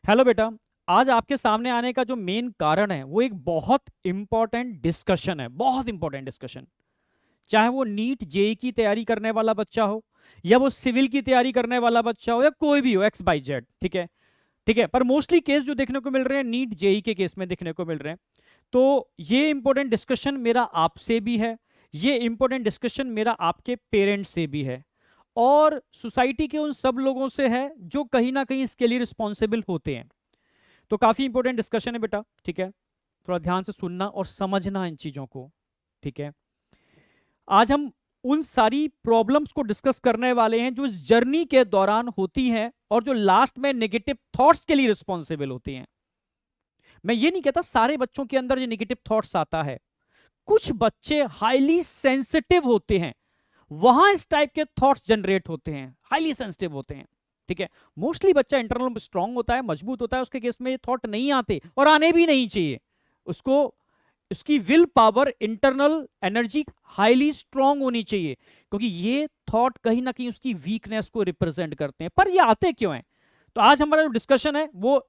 Hello बेटा। आज आपके सामने आने का जो मेन कारण है वो एक बहुत इंपॉर्टेंट डिस्कशन है, बहुत इंपॉर्टेंट डिस्कशन। चाहे वो नीट जेई की तैयारी करने वाला बच्चा हो, या वो सिविल की तैयारी करने वाला बच्चा हो, या कोई भी हो, एक्स बाई जेड। ठीक है, ठीक है। पर मोस्टली केस जो देखने को मिल रहे हैं नीट जेई के केस में देखने को मिल रहे हैं। तो ये इंपॉर्टेंट डिस्कशन मेरा आपसे भी है, ये इंपॉर्टेंट डिस्कशन मेरा आपके पेरेंट्स से भी है, और सोसाइटी के उन सब लोगों से है जो कहीं ना कहीं इसके लिए रिस्पॉन्सिबल होते हैं। तो काफी इंपॉर्टेंट डिस्कशन है बेटा, ठीक है। थोड़ा ध्यान से सुनना और समझना इन चीजों को, ठीक है। आज हम उन सारी प्रॉब्लम्स को डिस्कस करने वाले हैं जो इस जर्नी के दौरान होती हैं और जो लास्ट में नेगेटिव थॉट्स के लिए रिस्पॉन्सिबल होती हैं। मैं ये नहीं कहता सारे बच्चों के अंदर ये नेगेटिव थॉट्स आता है, कुछ बच्चे हाईली सेंसिटिव होते हैं, वहां इस टाइप के थॉट्स जनरेट होते हैं, हाईली सेंसिटिव होते हैं। ठीक है, मोस्टली बच्चा इंटरनल स्ट्रांग होता है, मजबूत होता है, उसके केस में ये थॉट नहीं आते और आने भी नहीं चाहिए उसको। उसकी will power, internal energy highly strong होनी चाहिए, क्योंकि ये थॉट कहीं ना कहीं उसकी वीकनेस को रिप्रेजेंट करते हैं। पर ये आते क्यों हैं? तो आज हमारा जो डिस्कशन है वो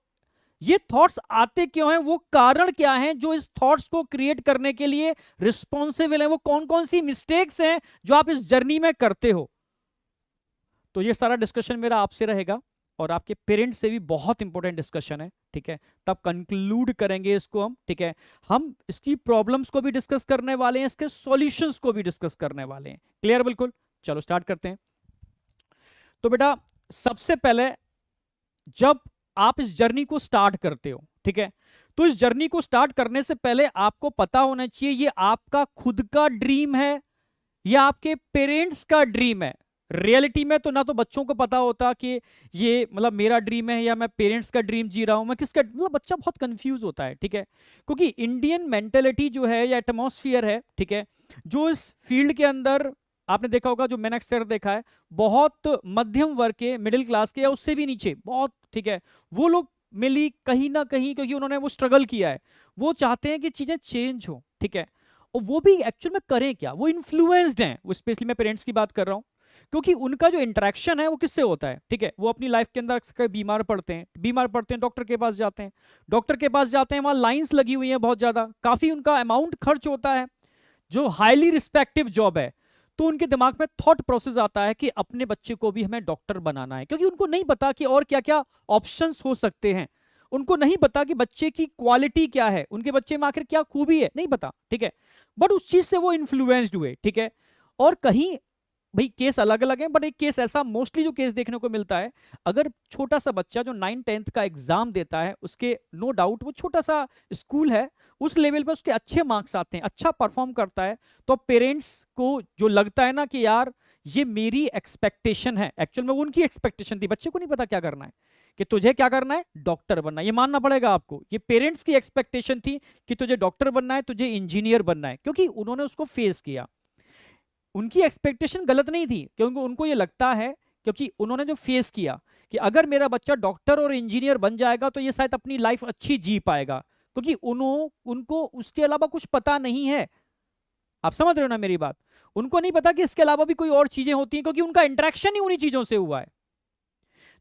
ये थॉट्स आते क्यों हैं, वो कारण क्या हैं जो इस थॉट्स को क्रिएट करने के लिए रिस्पॉन्सिबल है, वो कौन कौन सी मिस्टेक्स हैं जो आप इस जर्नी में करते हो। तो ये सारा डिस्कशन मेरा आपसे रहेगा और आपके पेरेंट्स से भी बहुत इंपॉर्टेंट डिस्कशन है, ठीक है। तब कंक्लूड करेंगे इसको हम, ठीक है। हम इसकी प्रॉब्लम्स को भी डिस्कस करने वाले हैं, इसके सॉल्यूशंस को भी डिस्कस करने वाले हैं। क्लियर? बिल्कुल। चलो स्टार्ट करते हैं। तो बेटा, सबसे पहले जब आप इस जर्नी को स्टार्ट करते हो, ठीक है, तो इस जर्नी को स्टार्ट करने से पहले आपको पता होना चाहिए ये आपका खुद का ड्रीम है या आपके पेरेंट्स का ड्रीम है। रियलिटी में तो ना तो बच्चों को पता होता कि ये मतलब मेरा ड्रीम है या मैं पेरेंट्स का ड्रीम जी रहा हूं, मैं किसका, मतलब बच्चा बहुत कंफ्यूज होता है, ठीक है। क्योंकि इंडियन मेंटेलिटी जो है या एटमॉस्फियर है, ठीक है, जो इस फील्ड के अंदर आपने देखा होगा, जो मैंने अक्सर देखा है, बहुत मध्यम वर्ग के, मिडिल क्लास के या उससे भी नीचे बहुत, ठीक है, वो लोग मिली कहीं ना कहीं, क्योंकि उन्होंने वो स्ट्रगल किया है, वो चाहते हैं कि चीजें चेंज हो, ठीक है। और वो भी एक्चुअल में करें क्या, वो इन्फ्लुएंस्ड हैं, वो स्पेशली मैं पेरेंट्स की बात कर रहा हूं, क्योंकि उनका जो इंटरेक्शन है वो किससे होता है, ठीक है। वो अपनी लाइफ के अंदर अक्सर बीमार पड़ते हैं, बीमार पड़ते हैं, डॉक्टर के पास जाते हैं, डॉक्टर के पास जाते हैं, वहां लाइंस लगी हुई हैं बहुत ज्यादा, काफी उनका अमाउंट खर्च होता है, जो हाईली रिस्पेक्टिव जॉब है। तो उनके दिमाग में थॉट प्रोसेस आता है कि अपने बच्चे को भी हमें डॉक्टर बनाना है, क्योंकि उनको नहीं पता कि और क्या क्या ऑप्शंस हो सकते हैं। उनको नहीं पता कि बच्चे की क्वालिटी क्या है, उनके बच्चे में आखिर क्या खूबी है, नहीं पता, ठीक है। बट उस चीज से वो इन्फ्लुएंस्ड हुए, ठीक है। और कहीं भाई केस अलग अलग है, बट एक केस ऐसा मोस्टली जो केस देखने को मिलता है, अगर छोटा सा बच्चा जो 9th-10th का एग्जाम देता है, उसके नो डाउट वो छोटा सा स्कूल है, उस लेवल पे उसके अच्छे मार्क्स आते हैं, अच्छा परफॉर्म करता है, तो पेरेंट्स को जो लगता है ना कि यार ये मेरी एक्सपेक्टेशन है, एक्चुअल में वो उनकी एक्सपेक्टेशन थी, बच्चे को नहीं पता क्या करना है, कि तुझे क्या करना है, डॉक्टर बनना है, ये मानना पड़ेगा आपको, ये पेरेंट्स की एक्सपेक्टेशन थी कि तुझे डॉक्टर बनना है, तुझे इंजीनियर बनना है, क्योंकि उन्होंने उसको फेस किया। उनकी एक्सपेक्टेशन गलत नहीं थी, क्योंकि उनको ये लगता है, क्योंकि उन्होंने जो फेस किया कि अगर मेरा बच्चा डॉक्टर और इंजीनियर बन जाएगा तो ये शायद अपनी लाइफ अच्छी जी पाएगा, क्योंकि उनको उसके अलावा कुछ पता नहीं है। आप समझ रहे हो ना मेरी बात? उनको नहीं पता कि इसके अलावा भी कोई और चीजें होती हैं, क्योंकि उनका इंटरेक्शन ही उन्हीं चीजों से हुआ है।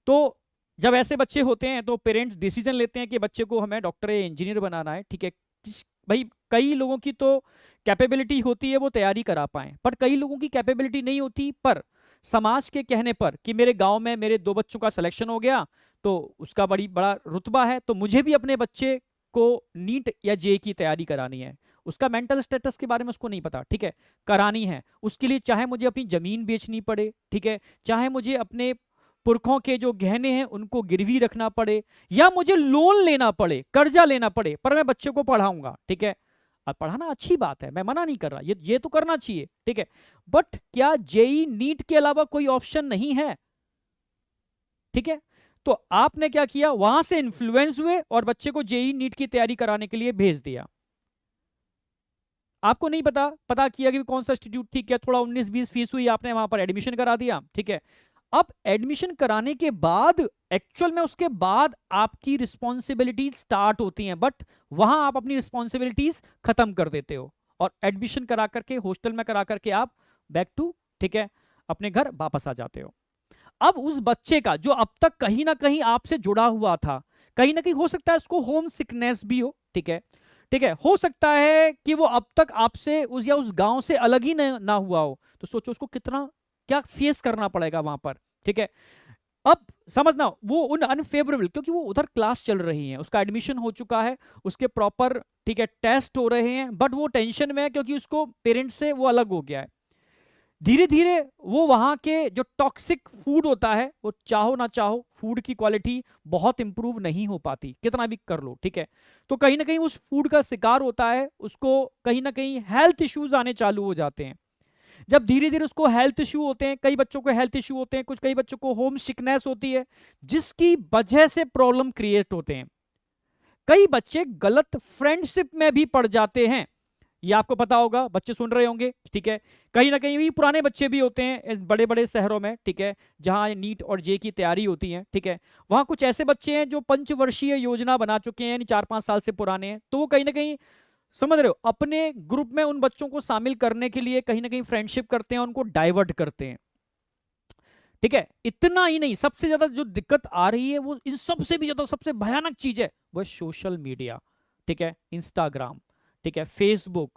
तो जब ऐसे बच्चे होते हैं तो पेरेंट्स डिसीजन लेते हैं कि बच्चे को हमें डॉक्टर या इंजीनियर बनाना है, ठीक है। भाई कई लोगों की तो कैपेबिलिटी होती है वो तैयारी करा पाए, पर कई लोगों की कैपेबिलिटी नहीं होती, पर समाज के कहने पर कि मेरे गांव में मेरे 2 बच्चों का सिलेक्शन हो गया, तो उसका बड़ा रुतबा है, तो मुझे भी अपने बच्चे को नीट या जेई की तैयारी करानी है। उसका मेंटल स्टेटस के बारे में उसको नहीं पता, ठीक है, करानी है उसके लिए, चाहे मुझे अपनी जमीन बेचनी पड़े, ठीक है, चाहे मुझे अपने पुरखों के जो गहने हैं उनको गिरवी रखना पड़े, या मुझे लोन लेना पड़े, कर्जा लेना पड़े, पर मैं बच्चे को पढ़ाऊंगा, ठीक है। अब पढ़ाना अच्छी बात है, मैं मना नहीं कर रहा, ये तो करना चाहिए, ठीक है। बट क्या जेई नीट के अलावा कोई ऑप्शन नहीं है? ठीक है। तो आपने क्या किया, वहां से इन्फ्लुएंस हुए और बच्चे को जेई नीट की तैयारी कराने के लिए भेज दिया। आपको नहीं पता किया कि कौन सा इंस्टीट्यूट ठीक है, थोड़ा 19-20 फीस हुई, आपने वहां पर एडमिशन करा दिया, ठीक है। अब एडमिशन कराने के बाद एक्चुअल में उसके बाद आपकी रिस्पॉन्सिबिलिटीज स्टार्ट होती हैं, बट वहां आप अपनी रिस्पॉन्सिबिलिटीज खत्म कर देते हो और एडमिशन करा करके हॉस्टल में करा करके आप बैक टू, ठीक है, अपने घर वापस आ जाते हो। अब उस बच्चे का जो अब तक कहीं ना कहीं आपसे जुड़ा हुआ था, कहीं ना कहीं हो सकता है उसको होम सिकनेस भी हो, ठीक है, ठीक है, हो सकता है कि वो अब तक आपसे उस या उस गांव से अलग ही ना हुआ हो, तो सोचो उसको कितना क्या फेस करना पड़ेगा वहां पर, ठीक है। अब समझना वो उन अनफेवरेबल, क्योंकि वो उधर क्लास चल रही है, उसका एडमिशन हो चुका है, उसके प्रॉपर, ठीक है, टेस्ट हो रहे हैं, बट वो टेंशन में है क्योंकि उसको पेरेंट्स से वो अलग हो गया है। धीरे धीरे वो वहां के जो टॉक्सिक फूड होता है, वो चाहो ना चाहो फूड की क्वालिटी बहुत इंप्रूव नहीं हो पाती कितना भी कर लो, ठीक है। तो कहीं ना कहीं उस फूड का शिकार होता है, उसको कहीं ना कहीं हेल्थ इश्यूज आने चालू हो जाते हैं। जब धीरे धीरे उसको हेल्थ इश्यू होते हैं, कई बच्चों को हेल्थ इश्यू होते हैं, कुछ कई बच्चों को होम सिकनेस होती है, जिसकी वजह से प्रॉब्लम क्रिएट होते हैं। कई बच्चे गलत फ्रेंडशिप में भी पड़ जाते हैं, ये आपको पता होगा, बच्चे सुन रहे होंगे, ठीक है। कहीं ना कहीं भी पुराने बच्चे भी होते हैं इस बड़े बड़े शहरों में, ठीक है, जहां नीट और जे की तैयारी होती है, ठीक है। वहां कुछ ऐसे बच्चे हैं जो पंचवर्षीय योजना बना चुके हैं, यानी 4-5 साल से पुराने हैं, तो वो कहीं ना कहीं, समझ रहे हो, अपने ग्रुप में उन बच्चों को शामिल करने के लिए कहीं ना कहीं फ्रेंडशिप करते हैं, उनको डाइवर्ट करते हैं, ठीक है। इतना ही नहीं, सबसे ज्यादा जो दिक्कत आ रही है वो इन सबसे भी ज्यादा सबसे भयानक चीज है, वो सोशल मीडिया, ठीक है, इंस्टाग्राम, ठीक है, फेसबुक,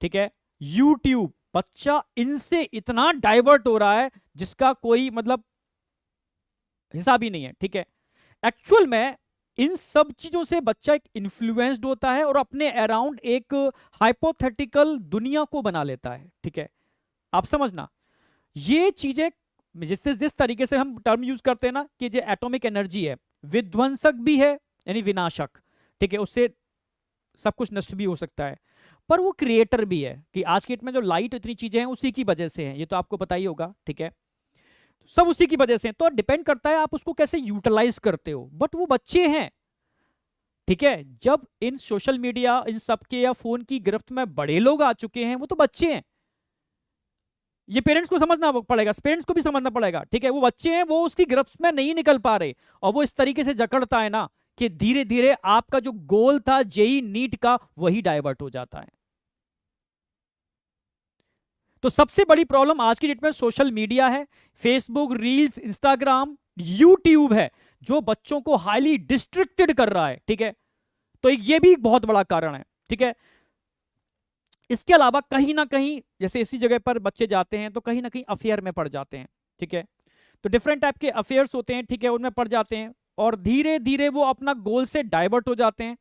ठीक है, यूट्यूब। बच्चा इनसे इतना डाइवर्ट हो रहा है जिसका कोई मतलब हिसाब ही नहीं है, ठीक है। एक्चुअल में इन सब चीजों से बच्चा एक इन्फ्लुएंस्ड होता है और अपने अराउंड एक हाइपोथेटिकल दुनिया को बना लेता है, ठीक है। आप समझना, ये चीजें जिस जिस तरीके से हम टर्म यूज करते हैं ना कि जो एटॉमिक एनर्जी है, विध्वंसक भी है यानी विनाशक, ठीक है, उससे सब कुछ नष्ट भी हो सकता है, पर वो क्रिएटर भी है कि आज के डेट में जो लाइट इतनी चीजें हैं उसी की वजह से हैं, ये तो आपको पता ही होगा, ठीक है, सब उसी की वजह से हैं। तो डिपेंड करता है आप उसको कैसे यूटिलाइज करते हो, बट वो बच्चे हैं, ठीक है। जब इन सोशल मीडिया इन सबके या फोन की गिरफ्त में बड़े लोग आ चुके हैं, वो तो बच्चे हैं, ये पेरेंट्स को समझना पड़ेगा, पेरेंट्स को भी समझना पड़ेगा, ठीक है। वो बच्चे हैं, वो उसकी गिरफ्त में नहीं निकल पा रहे, और वो इस तरीके से जकड़ता है ना कि धीरे धीरे आपका जो गोल था जेई नीट का वही डाइवर्ट हो जाता है। तो सबसे बड़ी प्रॉब्लम आज की डेट में सोशल मीडिया है, फेसबुक, रील्स, इंस्टाग्राम, यूट्यूब है, जो बच्चों को हाईली डिस्ट्रिक्टेड कर रहा है, ठीक है। तो ये भी एक बहुत बड़ा कारण है, ठीक है। इसके अलावा कहीं ना कहीं जैसे इसी जगह पर बच्चे जाते हैं तो कहीं ना कहीं अफेयर में पड़ जाते हैं, ठीक है। तो डिफरेंट टाइप के अफेयर्स होते हैं, ठीक है, उनमें पड़ जाते हैं और धीरे धीरे वो अपना गोल से डाइवर्ट हो जाते हैं।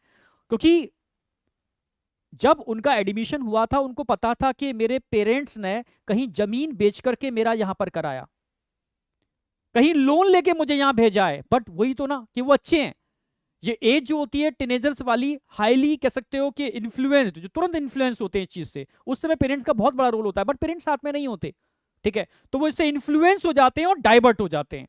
क्योंकि जब उनका एडमिशन हुआ था उनको पता था कि मेरे पेरेंट्स ने कहीं जमीन बेच करके मेरा यहां पर कराया, कहीं लोन लेके मुझे यहां भेजा है, बट वही तो ना कि वो अच्छे हैं। ये एज जो होती है टीनेजर्स वाली, हाईली कह सकते हो कि इन्फ्लुएंस्ड, जो तुरंत इन्फ्लुएंस होते हैं इस चीज से, उस समय पेरेंट्स का बहुत बड़ा रोल होता है, बट पेरेंट्स साथ में नहीं होते, ठीक है। तो वो इससे इन्फ्लुएंस हो जाते हैं और डाइवर्ट हो जाते हैं,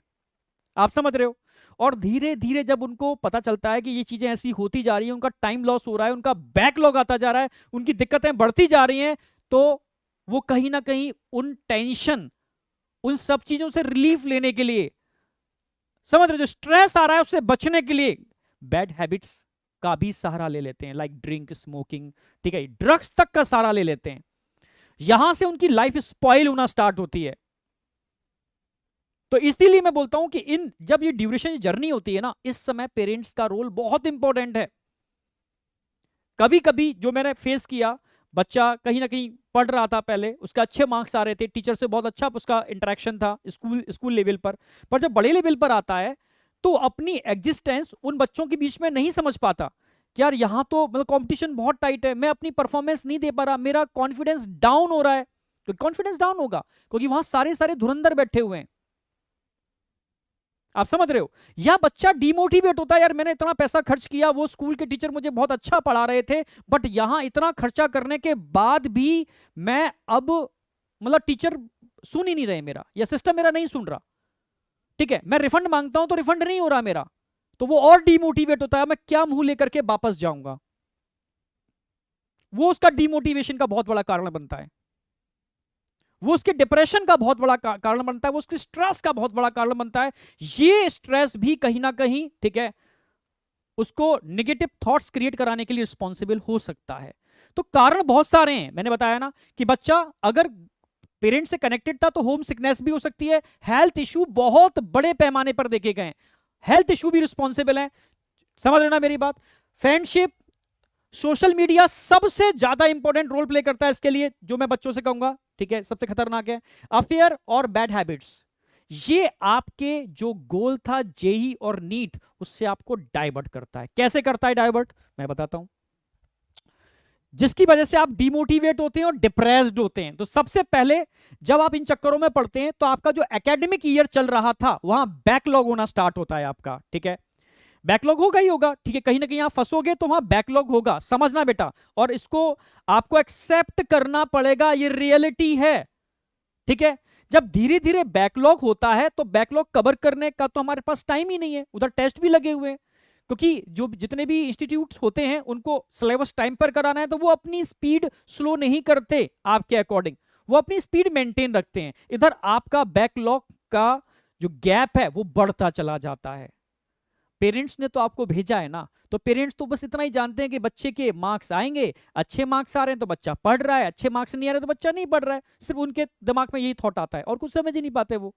आप समझ रहे हो। और धीरे धीरे जब उनको पता चलता है कि ये चीजें ऐसी होती जा रही है, उनका टाइम लॉस हो रहा है, उनका बैकलॉग आता जा रहा है, उनकी दिक्कतें बढ़ती जा रही हैं, तो वो कहीं ना कहीं उन टेंशन, उन सब चीजों से रिलीफ लेने के लिए, समझ रहे हो, जो स्ट्रेस आ रहा है उससे बचने के लिए बैड हैबिट्स का भी सहारा ले लेते हैं, लाइक ड्रिंक, स्मोकिंग, ठीक है, ड्रग्स तक का सहारा ले लेते हैं। यहां से उनकी लाइफ स्पॉइल होना स्टार्ट होती है। तो इसीलिए मैं बोलता हूं कि इन जब ये ड्यूरेशन जर्नी होती है ना, इस समय पेरेंट्स का रोल बहुत इंपॉर्टेंट है। कभी कभी जो मैंने फेस किया, बच्चा कहीं ना कहीं पढ़ रहा था पहले, उसके अच्छे मार्क्स आ रहे थे, टीचर से बहुत अच्छा उसका इंटरेक्शन था स्कूल लेवल पर जब बड़े लेवल पर आता है तो अपनी एग्जिस्टेंस उन बच्चों के बीच में नहीं समझ पाता कि यार यहाँ तो मतलब कंपटीशन बहुत टाइट है, मैं अपनी परफॉर्मेंस नहीं दे पा रहा, मेरा कॉन्फिडेंस डाउन हो रहा है। तो कॉन्फिडेंस डाउन होगा क्योंकि वहां सारे सारे धुरंधर बैठे हुए हैं, आप समझ रहे हो। या बच्चा डिमोटिवेट होता है, यार मैंने इतना पैसा खर्च किया, वो स्कूल के टीचर मुझे बहुत अच्छा पढ़ा रहे थे, बट यहां इतना खर्चा करने के बाद भी मैं अब मतलब टीचर सुन ही नहीं रहे मेरा, या सिस्टम मेरा नहीं सुन रहा, ठीक है, मैं रिफंड मांगता हूं तो रिफंड नहीं हो रहा मेरा, तो वो और डिमोटिवेट होता है, मैं क्या मुंह लेकर के वापस जाऊंगा। वो उसका डिमोटिवेशन का बहुत बड़ा कारण बनता है, वो उसके डिप्रेशन का बहुत बड़ा कारण बनता है, वो उसके स्ट्रेस का बहुत बड़ा कारण बनता है। ये स्ट्रेस भी कहीं ना कहीं, ठीक है, उसको नेगेटिव थॉट्स क्रिएट कराने के लिए रिस्पॉन्सिबल हो सकता है। तो कारण बहुत सारे हैं, मैंने बताया ना कि बच्चा अगर पेरेंट्स से कनेक्टेड था तो होम सिकनेस भी हो सकती है, हेल्थ इश्यू बहुत बड़े पैमाने पर देखे गए, हेल्थ इश्यू भी रिस्पॉन्सिबल है। समझ रहे ना मेरी बात? फ्रेंडशिप, सोशल मीडिया सबसे ज्यादा इंपॉर्टेंट रोल प्ले करता है इसके लिए, जो मैं बच्चों से कहूंगा, ठीक है, सबसे खतरनाक है। अफेयर और बैड हैबिट्स, ये आपके जो गोल था जेई और नीट, उससे आपको डाइवर्ट करता है। कैसे करता है डाइवर्ट, मैं बताता हूं। जिसकी वजह से आप डिमोटिवेट होते हैं और डिप्रेस्ड होते हैं। तो सबसे पहले जब आप इन चक्करों में पड़ते हैं, तो आपका जो एकेडमिक ईयर चल रहा था वहां बैकलॉग होना स्टार्ट होता है आपका, ठीक है। बैकलॉग होगा ही होगा, ठीक है, कहीं ना कहीं आप फंसोगे तो वहां बैकलॉग होगा, समझना बेटा। और इसको आपको एक्सेप्ट करना पड़ेगा, ये रियलिटी है, ठीक है। जब धीरे धीरे बैकलॉग होता है तो बैकलॉग कवर करने का तो हमारे पास टाइम ही नहीं है, उधर टेस्ट भी लगे हुए हैं, क्योंकि जो जितने भी इंस्टीट्यूट्स होते हैं उनको सिलेबस टाइम पर कराना है, तो वो अपनी स्पीड स्लो नहीं करते आपके अकॉर्डिंग, वो अपनी स्पीड मेंटेन रखते हैं। इधर आपका बैकलॉग का जो गैप है वो बढ़ता चला जाता है। पेरेंट्स ने तो आपको भेजा है ना, तो पेरेंट्स तो बस इतना ही जानते हैं कि बच्चे के मार्क्स आएंगे, अच्छे मार्क्स आ रहे हैं तो बच्चा पढ़ रहा है, अच्छे मार्क्स नहीं आ रहे तो बच्चा नहीं पढ़ रहा है। सिर्फ उनके दिमाग में यही थॉट आता है, और कुछ समझ ही नहीं पाते वो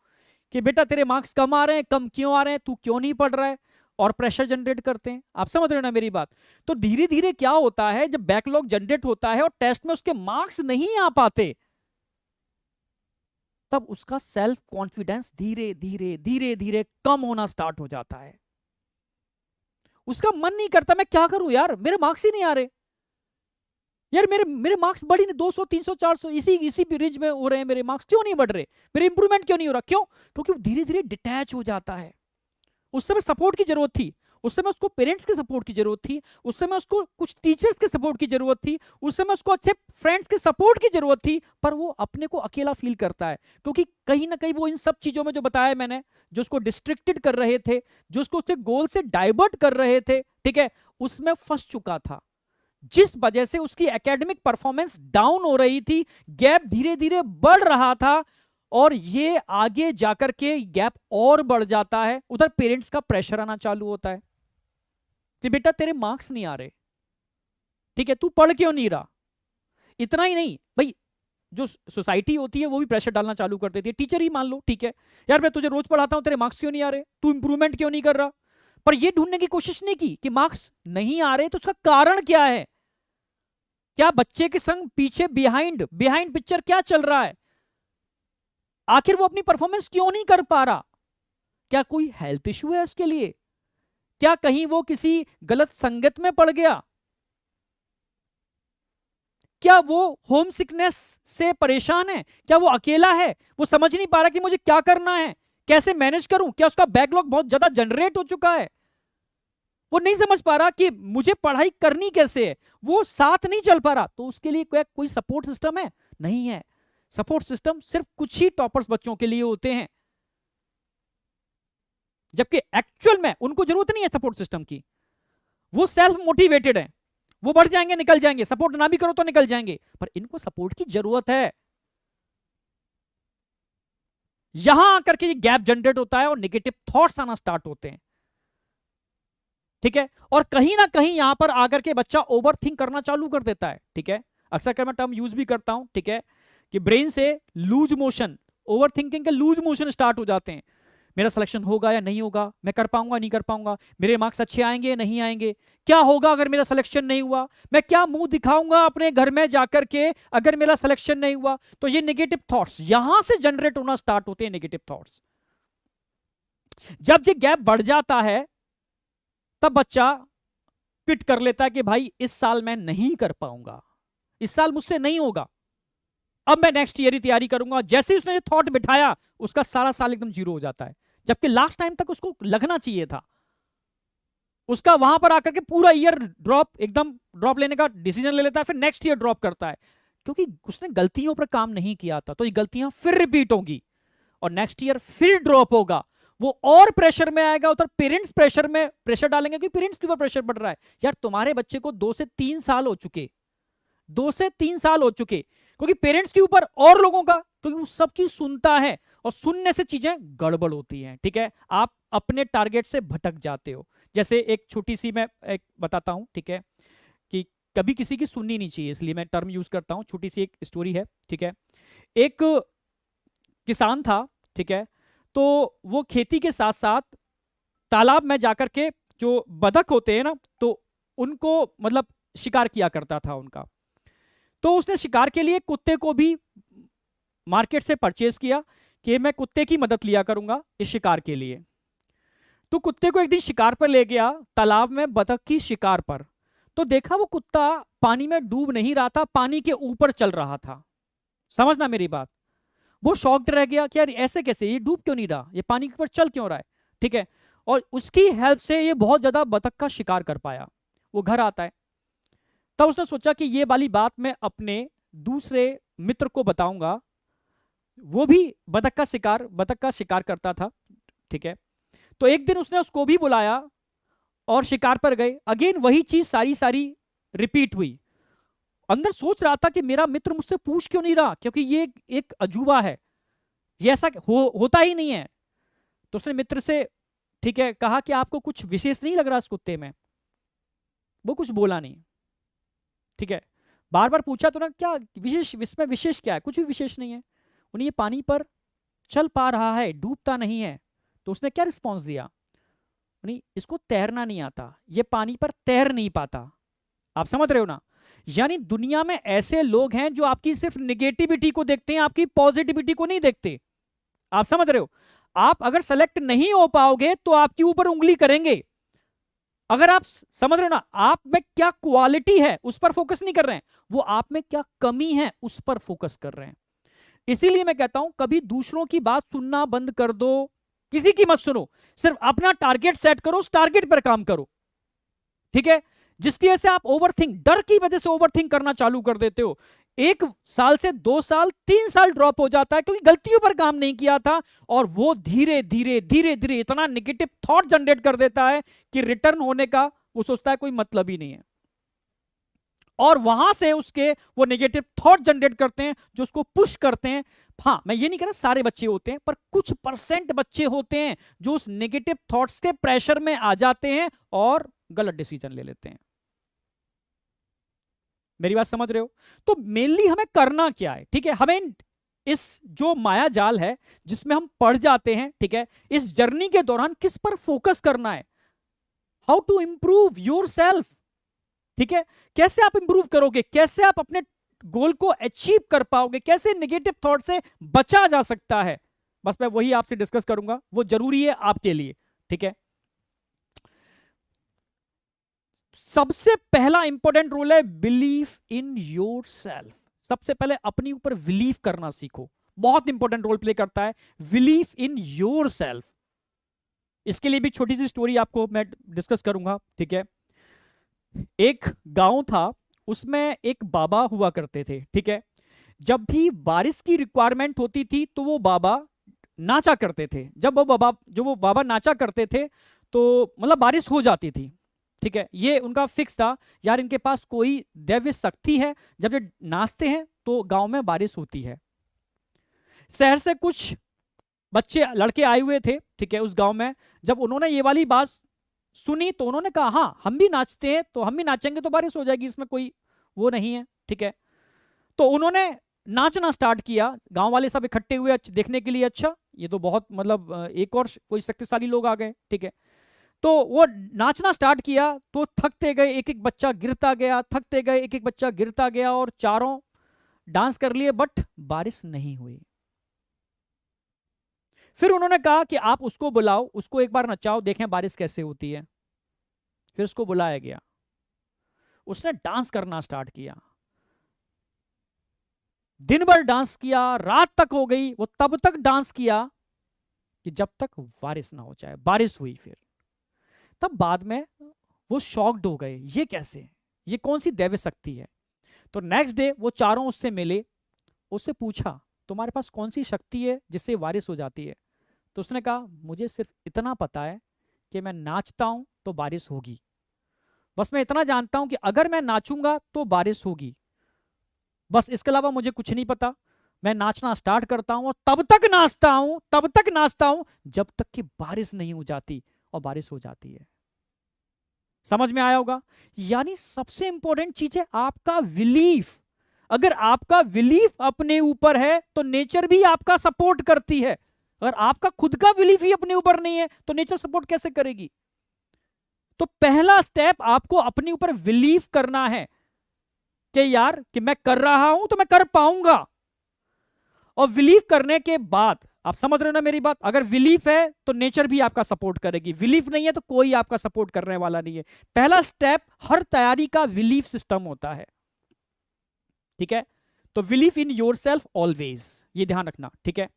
कि बेटा तेरे मार्क्स कम आ रहे हैं, कम क्यों आ रहे हैं, तू क्यों नहीं पढ़ रहा है, और प्रेशर जनरेट करते हैं। आप समझ रहे हो ना मेरी बात? तो धीरे धीरे क्या होता है, जब बैकलॉग जनरेट होता है और टेस्ट में उसके मार्क्स नहीं आ पाते, तब उसका सेल्फ कॉन्फिडेंस धीरे धीरे धीरे धीरे कम होना स्टार्ट हो जाता है। उसका मन नहीं करता मैं क्या करूं यार, मेरे मार्क्स ही नहीं आ रहे यार, मेरे मेरे मार्क्स बढ़ी नहीं, 200 300 400 इसी रेंज में हो रहे हैं, मेरे मार्क्स क्यों नहीं बढ़ रहे, मेरे इंप्रूवमेंट क्यों नहीं हो रहा? क्यों? क्योंकि वो धीरे धीरे डिटैच हो जाता है। उस समय सपोर्ट की जरूरत थी, उस समय उसको पेरेंट्स के सपोर्ट की जरूरत थी, उस समय उसको कुछ टीचर्स के सपोर्ट की जरूरत थी, उस समय उसको अच्छे फ्रेंड्स के सपोर्ट की जरूरत थी, पर वो अपने को अकेला फील करता है, क्योंकि कहीं ना कहीं वो इन सब चीजों में जो बताया मैंने, जो उसको डिस्ट्रिक्टेड कर रहे थे, जो उसको उसके गोल से डाइवर्ट कर रहे थे, ठीक है, उसमें फंस चुका था, जिस वजह से उसकी एकेडमिक परफॉर्मेंस डाउन हो रही थी, गैप धीरे धीरे बढ़ रहा था, और ये आगे जाकर के गैप और बढ़ जाता है। उधर पेरेंट्स का प्रेशर आना चालू होता है कि बेटा तेरे मार्क्स नहीं आ रहे, ठीक है, तू पढ़ क्यों नहीं रहा। इतना ही नहीं भाई, जो सोसाइटी होती है वो भी प्रेशर डालना चालू कर देती है। टीचर ही मान लो, ठीक है, यार मैं तुझे रोज पढ़ाता हूं, तेरे मार्क्स क्यों नहीं आ रहे, तू इंप्रूवमेंट क्यों नहीं कर रहा। पर ये ढूंढने की कोशिश नहीं की कि मार्क्स नहीं आ रहे तो उसका कारण क्या है, क्या बच्चे के संग पीछे बिहाइंड बिहाइंड पिक्चर क्या चल रहा है, आखिर वो अपनी परफॉर्मेंस क्यों नहीं कर पा रहा। क्या कोई हेल्थ इश्यू है उसके लिए, क्या कहीं वो किसी गलत संगत में पड़ गया, क्या वो होम सिकनेस से परेशान है, क्या वो अकेला है, वो समझ नहीं पा रहा कि मुझे क्या करना है, कैसे मैनेज करूं, क्या उसका बैकलॉग बहुत ज्यादा जनरेट हो चुका है, वो नहीं समझ पा रहा कि मुझे पढ़ाई करनी कैसे है, वो साथ नहीं चल पा रहा। तो उसके लिए कोई सपोर्ट सिस्टम है? नहीं है। सपोर्ट सिस्टम सिर्फ कुछ ही टॉपर्स बच्चों के लिए होते हैं, जबकि एक्चुअल में उनको जरूरत नहीं है सपोर्ट सिस्टम की, वो सेल्फ मोटिवेटेड है, वो बढ़ जाएंगे निकल जाएंगे, सपोर्ट ना भी करो तो निकल जाएंगे, पर इनको सपोर्ट की जरूरत है। यहां आकर के ये गैप जनरेट होता है और नेगेटिव थॉट्स आना स्टार्ट होते हैं, ठीक है, और कहीं ना कहीं यहां पर आकर के बच्चा ओवर थिंक करना चालू कर देता है, ठीक है। अक्सर कर मैं टर्म यूज भी करता हूं, ठीक है, कि ब्रेन से लूज मोशन, ओवर थिंकिंग के लूज मोशन स्टार्ट हो जाते हैं। मेरा सिलेक्शन होगा या नहीं होगा, मैं कर पाऊंगा नहीं कर पाऊंगा, मेरे मार्क्स अच्छे आएंगे या नहीं आएंगे, क्या होगा अगर मेरा सिलेक्शन नहीं हुआ, मैं क्या मुंह दिखाऊंगा अपने घर में जाकर के अगर मेरा सिलेक्शन नहीं हुआ। तो ये नेगेटिव थॉट्स यहां से जनरेट होना स्टार्ट होते हैं, नेगेटिव थॉट्स। जब ये गैप बढ़ जाता है तब बच्चा पिट कर लेता है कि भाई इस साल मैं नहीं कर पाऊंगा, इस साल मुझसे नहीं होगा, अब मैं नेक्स्ट ईयर ही तैयारी करूंगा। जैसे ही उसने ये थॉट बिठाया उसका सारा साल एकदम जीरो हो जाता है, जबकि लास्ट टाइम तक उसको लगना चाहिए था, उसका वहां पर आकर के पूरा ईयर ड्रॉप, एकदम ड्रॉप लेने का डिसीजन ले लेता है, फिर नेक्स्ट ईयर ड्रॉप करता है, क्योंकि उसने गलतियों पर काम नहीं किया था। तो ये गलतियां फिर रिपीट होंगी और नेक्स्ट ईयर फिर ड्रॉप होगा, वो और प्रेशर में आएगा, उधर पेरेंट्स प्रेशर में प्रेशर डालेंगे कि पेरेंट्स के ऊपर प्रेशर बढ़ रहा है, यार तुम्हारे बच्चे को 2 से 3 साल हो चुके, 2 से 3 साल हो चुके, क्योंकि पेरेंट्स के ऊपर और लोगों का, तो वो सबकी सुनता है और सुनने से चीजें गड़बड़ होती हैं, ठीक है, आप अपने टारगेट से भटक जाते हो। जैसे एक छोटी सी मैं एक बताता हूं, ठीक है, कि कभी किसी की सुननी नहीं चाहिए, इसलिए मैं टर्म यूज करता हूं। छोटी सी एक स्टोरी है, ठीक है, एक किसान था, ठीक है, तो वो खेती के साथ साथ तालाब में जाकर के जो बतख होते हैं ना, तो उनको मतलब शिकार किया करता था उनका। तो उसने शिकार के लिए कुत्ते को भी मार्केट से परचेज किया कि मैं कुत्ते की मदद लिया करूंगा इस शिकार के लिए। तो कुत्ते को एक दिन शिकार पर ले गया, तालाब में बतख की शिकार पर। तो देखा वो कुत्ता पानी में डूब नहीं रहा था, पानी के ऊपर चल रहा था। समझना मेरी बात। वो शॉक्ड रह गया कि यार ऐसे कैसे, ये डूब क्यों नहीं रहा, ये पानी के ऊपर चल क्यों रहा है, ठीक है। और उसकी हेल्प से ये बहुत ज्यादा बतख का शिकार कर पाया। वो घर आता है, तब उसने सोचा कि ये वाली बात मैं अपने दूसरे मित्र को बताऊंगा, वो भी बतख का शिकार करता था, ठीक है। तो एक दिन उसने उसको भी बुलाया और शिकार पर गए। अगेन वही चीज सारी सारी रिपीट हुई। अंदर सोच रहा था कि मेरा मित्र मुझसे पूछ क्यों नहीं रहा, क्योंकि ये एक अजूबा है, ये ऐसा होता ही नहीं है। तो उसने मित्र से, ठीक है, कहा कि आपको कुछ विशेष नहीं लग रहा इस कुत्ते में। वो कुछ बोला नहीं, ठीक है। बार बार पूछा तो ना, क्या विशेष, इसमें विशेष क्या है, कुछ भी विशेष नहीं है, उन्हें ये पानी पर चल पा रहा है, डूबता नहीं है। तो उसने क्या रिस्पॉन्स दिया, नहीं इसको तैरना नहीं आता, ये पानी पर तैर नहीं पाता। आप समझ रहे हो ना। यानी दुनिया में ऐसे लोग हैं जो आपकी सिर्फ निगेटिविटी को देखते हैं, आपकी पॉजिटिविटी को नहीं देखते। आप समझ रहे हो। आप अगर सेलेक्ट नहीं हो पाओगे तो आपके ऊपर उंगली करेंगे। अगर आप समझ रहे हो ना, आप में क्या क्वालिटी है उस पर फोकस नहीं कर रहे हैं, वो आप में क्या कमी है उस पर फोकस कर रहे हैं। इसीलिए मैं कहता हूं कभी दूसरों की बात सुनना बंद कर दो, किसी की मत सुनो, सिर्फ अपना टारगेट सेट करो, उस टारगेट पर काम करो, ठीक है। जिसकी वजह से आप ओवरथिंक, डर की वजह से ओवरथिंक करना चालू कर देते हो। 1 साल से 2 साल 3 साल ड्रॉप हो जाता है क्योंकि गलतियों पर काम नहीं किया था, और वो धीरे धीरे धीरे धीरे इतना नेगेटिव थॉट जनरेट कर देता है कि रिटर्न होने का वो सोचता है कोई मतलब ही नहीं है। और वहां से उसके वो नेगेटिव थॉट जनरेट करते हैं जो उसको पुश करते हैं। हाँ, मैं ये नहीं कह रहा सारे बच्चे होते हैं, पर कुछ % बच्चे होते हैं जो उस नेगेटिव थॉट्स के प्रेशर में आ जाते हैं और गलत डिसीजन ले लेते हैं। मेरी बात समझ रहे हो। तो मेनली हमें करना क्या है, ठीक है। हमें इस जो माया जाल है जिसमें हम पड़ जाते हैं, ठीक है, इस जर्नी के दौरान किस पर फोकस करना है, how to improve yourself, ठीक है। कैसे आप इंप्रूव करोगे, कैसे आप अपने गोल को अचीव कर पाओगे, कैसे नेगेटिव थॉट से बचा जा सकता है, बस मैं वही आपसे डिस्कस करूंगा। वो जरूरी है आपके लिए, ठीक है। सबसे पहला इंपॉर्टेंट रूल है बिलीफ इन योर सेल्फ। सबसे पहले अपने ऊपर बिलीव करना सीखो, बहुत इंपॉर्टेंट रोल प्ले करता है बिलीफ इन योर सेल्फ। इसके लिए भी छोटी सी स्टोरी आपको मैं डिस्कस करूंगा, ठीक है। एक गांव था, उसमें एक बाबा हुआ करते थे, ठीक है। जब भी बारिश की रिक्वायरमेंट होती थी तो वो बाबा नाचा करते थे। जब वो बाबा नाचा करते थे तो मतलब बारिश हो जाती थी, ठीक है। ये उनका फिक्स था, यार इनके पास कोई दैवीय शक्ति है, जब ये नाचते हैं तो गांव में बारिश होती है। शहर से कुछ बच्चे लड़के आए हुए थे, ठीक है, उस गांव में। जब उन्होंने ये वाली बात सुनी तो उन्होंने कहा हाँ हम भी नाचते हैं, तो हम भी नाचेंगे तो बारिश हो जाएगी, इसमें कोई वो नहीं है, ठीक है। तो उन्होंने नाचना स्टार्ट किया, गांव वाले सब इकट्ठे हुए देखने के लिए। अच्छा ये तो बहुत मतलब एक और कोई शक्तिशाली लोग आ गए, ठीक है। तो वो नाचना स्टार्ट किया तो थकते गए, एक एक बच्चा गिरता गया, थकते गए, एक एक बच्चा गिरता गया, और चारों डांस कर लिए बट बारिश नहीं हुई। फिर उन्होंने कहा कि आप उसको बुलाओ, उसको एक बार नचाओ, देखें बारिश कैसे होती है। फिर उसको बुलाया गया, उसने डांस करना स्टार्ट किया, दिन भर डांस किया, रात तक हो गई, वो तब तक डांस किया कि जब तक बारिश ना हो जाए। बारिश हुई, फिर तब बाद में वो शॉक्ड हो गए, ये कैसे, ये कौन सी दैवीय शक्ति है। तो नेक्स्ट डे वो चारों उससे मिले, उससे पूछा तुम्हारे पास कौन सी शक्ति है जिससे बारिश हो जाती है। तो उसने कहा मुझे सिर्फ इतना पता है कि मैं नाचता हूं तो बारिश होगी, बस मैं इतना जानता हूं कि अगर मैं नाचूंगा तो बारिश होगी, बस इसके अलावा मुझे कुछ नहीं पता। मैं नाचना स्टार्ट करता हूं और तब तक नाचता हूं जब तक कि बारिश नहीं हो जाती, और बारिश हो जाती है। समझ में आया होगा। यानी सबसे इंपॉर्टेंट चीज है आपका बिलीफ। अगर आपका बिलीफ अपने ऊपर है तो नेचर भी आपका सपोर्ट करती है। अगर आपका खुद का बिलीफ ही अपने ऊपर नहीं है तो नेचर सपोर्ट कैसे करेगी। तो पहला स्टेप आपको अपने ऊपर बिलीव करना है कि यार कि मैं कर रहा हूं तो मैं कर पाऊंगा। और बिलीव करने के बाद, आप समझ रहे हो ना मेरी बात, अगर बिलीफ है तो नेचर भी आपका सपोर्ट करेगी, बिलीफ नहीं है तो कोई आपका सपोर्ट करने वाला नहीं है। पहला स्टेप हर तैयारी का बिलीफ सिस्टम होता है, ठीक है। तो believe in your self always, ये ध्यान रखना, ठीक है।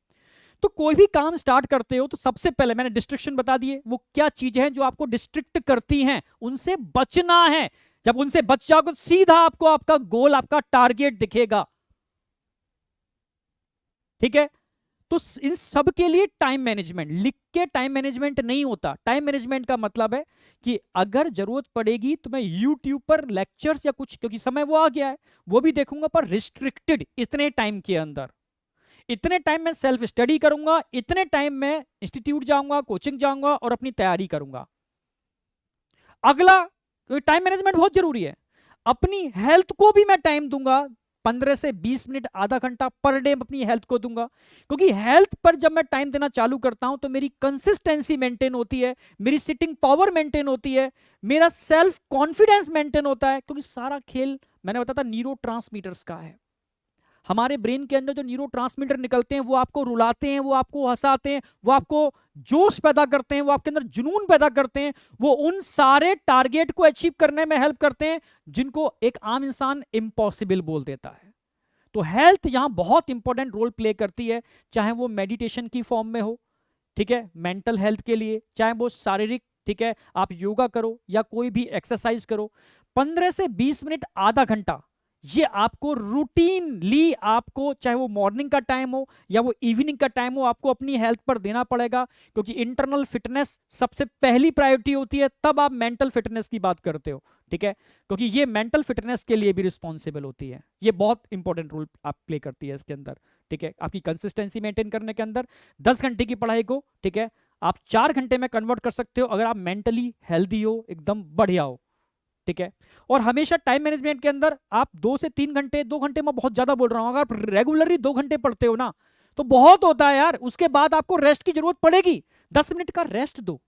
तो कोई भी काम स्टार्ट करते हो तो सबसे पहले मैंने डिस्ट्रिक्शन बता दिए, वो क्या चीजें हैं जो आपको डिस्ट्रिक्ट करती हैं, उनसे बचना है। जब उनसे बच जाओगे तो सीधा आपको आपका गोल, आपका टारगेट दिखेगा, ठीक है। तो इन सब के लिए टाइम मैनेजमेंट, लिख के टाइम मैनेजमेंट नहीं होता। टाइम मैनेजमेंट का मतलब है कि अगर जरूरत पड़ेगी तो मैं यूट्यूब पर लेक्चर्स या कुछ, क्योंकि समय वो आ गया है, वो भी देखूंगा, पर रिस्ट्रिक्टेड, इतने टाइम के अंदर, इतने टाइम में सेल्फ स्टडी करूंगा, इतने टाइम में इंस्टीट्यूट जाऊंगा, कोचिंग जाऊंगा और अपनी तैयारी करूंगा। अगला, टाइम मैनेजमेंट बहुत जरूरी है। अपनी हेल्थ को भी मैं टाइम दूंगा, 15 से 20 मिनट, आधा घंटा पर डे अपनी हेल्थ को दूंगा। क्योंकि हेल्थ पर जब मैं टाइम देना चालू करता हूं तो मेरी कंसिस्टेंसी मेंटेन होती है, मेरी सिटिंग पावर मेंटेन होती है, मेरा सेल्फ कॉन्फिडेंस मेंटेन होता है। क्योंकि सारा खेल मैंने बताया था न्यूरो का है। हमारे ब्रेन के अंदर जो न्यूरोट्रांसमीटर निकलते हैं वो आपको रुलाते हैं, वो आपको हंसाते हैं, वो आपको जोश पैदा करते हैं, वो आपके अंदर जुनून पैदा करते हैं, वो उन सारे टारगेट को अचीव करने में हेल्प करते हैं जिनको एक आम इंसान इम्पॉसिबल बोल देता है। तो हेल्थ यहां बहुत इंपॉर्टेंट रोल प्ले करती है, चाहे वो मेडिटेशन की फॉर्म में हो, ठीक है, मेंटल हेल्थ के लिए, चाहे वो शारीरिक, ठीक है, आप योगा करो या कोई भी एक्सरसाइज करो, 15 से 20 मिनट, आधा घंटा, ये आपको रूटीनली, आपको चाहे वो मॉर्निंग का टाइम हो या वो इवनिंग का टाइम हो, आपको अपनी हेल्थ पर देना पड़ेगा। क्योंकि इंटरनल फिटनेस सबसे पहली प्रायोरिटी होती है, तब आप मेंटल फिटनेस की बात करते हो, ठीक है। क्योंकि ये मेंटल फिटनेस के लिए भी रिस्पॉन्सिबल होती है, ये बहुत इंपॉर्टेंट रोल आप प्ले करती है इसके अंदर, ठीक है। आपकी कंसिस्टेंसी मेंटेन करने के अंदर 10 घंटे की पढ़ाई को, ठीक है, आप 4 घंटे में कन्वर्ट कर सकते हो अगर आप मेंटली हेल्दी हो, एकदम बढ़िया हो, ठीक है। और हमेशा टाइम मैनेजमेंट के अंदर आप 2 से 3 घंटे, 2 घंटे में बहुत ज्यादा बोल रहा हूं, अगर आप रेगुलरली 2 घंटे पढ़ते हो ना तो बहुत होता है यार। उसके बाद आपको रेस्ट की जरूरत पड़ेगी, 10 मिनट का रेस्ट दो।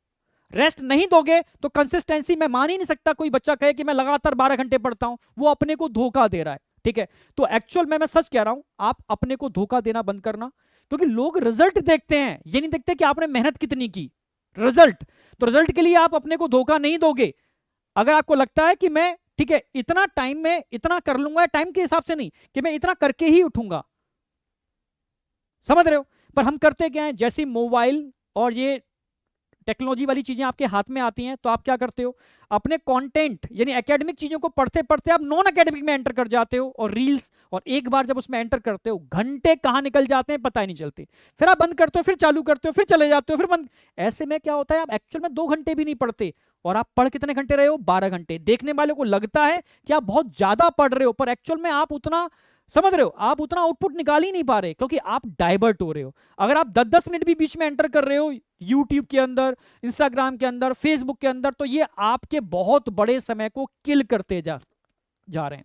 रेस्ट नहीं दोगे तो कंसिस्टेंसी, मैं मान ही नहीं सकता कोई बच्चा कहे कि मैं लगातार 12 घंटे पढ़ता हूं, वो अपने को धोखा दे रहा है, ठीक है। तो एक्चुअल में मैं सच कह रहा हूं, आप अपने को धोखा देना बंद करना। क्योंकि लोग रिजल्ट देखते हैं, ये नहीं देखते कि आपने मेहनत कितनी की, रिजल्ट। तो रिजल्ट के लिए आप अपने को धोखा नहीं दोगे। अगर आपको लगता है कि मैं, ठीक है, इतना टाइम में इतना कर लूंगा, टाइम के हिसाब से नहीं कि मैं इतना करके ही उठूंगा, समझ रहे हो। पर हम करते क्या है, जैसे मोबाइल और ये टेक्नोलॉजी वाली चीजें आपके हाथ में आती हैं तो आप क्या करते हो, अपने कंटेंट यानी एकेडमिक चीजों को पढ़ते पढ़ते आप नॉन एकेडमिक में एंटर कर जाते हो, और रील्स, और एक बार जब उसमें एंटर करते हो घंटे कहां निकल जाते हैं पता ही नहीं चलती। फिर आप बंद करते हो, फिर चालू करते हो, फिर चले जाते हो, फिर बंद। ऐसे में क्या होता है, आप एक्चुअल में 2 घंटे भी नहीं पढ़ते, और आप पढ़ कितने घंटे रहे हो, 12 घंटे। देखने वाले को लगता है कि आप बहुत ज्यादा पढ़ रहे हो, पर एक्चुअल में आप उतना, समझ रहे हो, आप उतना आउटपुट निकाल ही नहीं पा रहे, क्योंकि आप डाइवर्ट हो रहे हो। अगर आप 10-10 मिनट भी बीच में एंटर कर रहे हो यूट्यूब के अंदर, इंस्टाग्राम के अंदर, फेसबुक के अंदर, तो ये आपके बहुत बड़े समय को किल करते जा रहे हैं।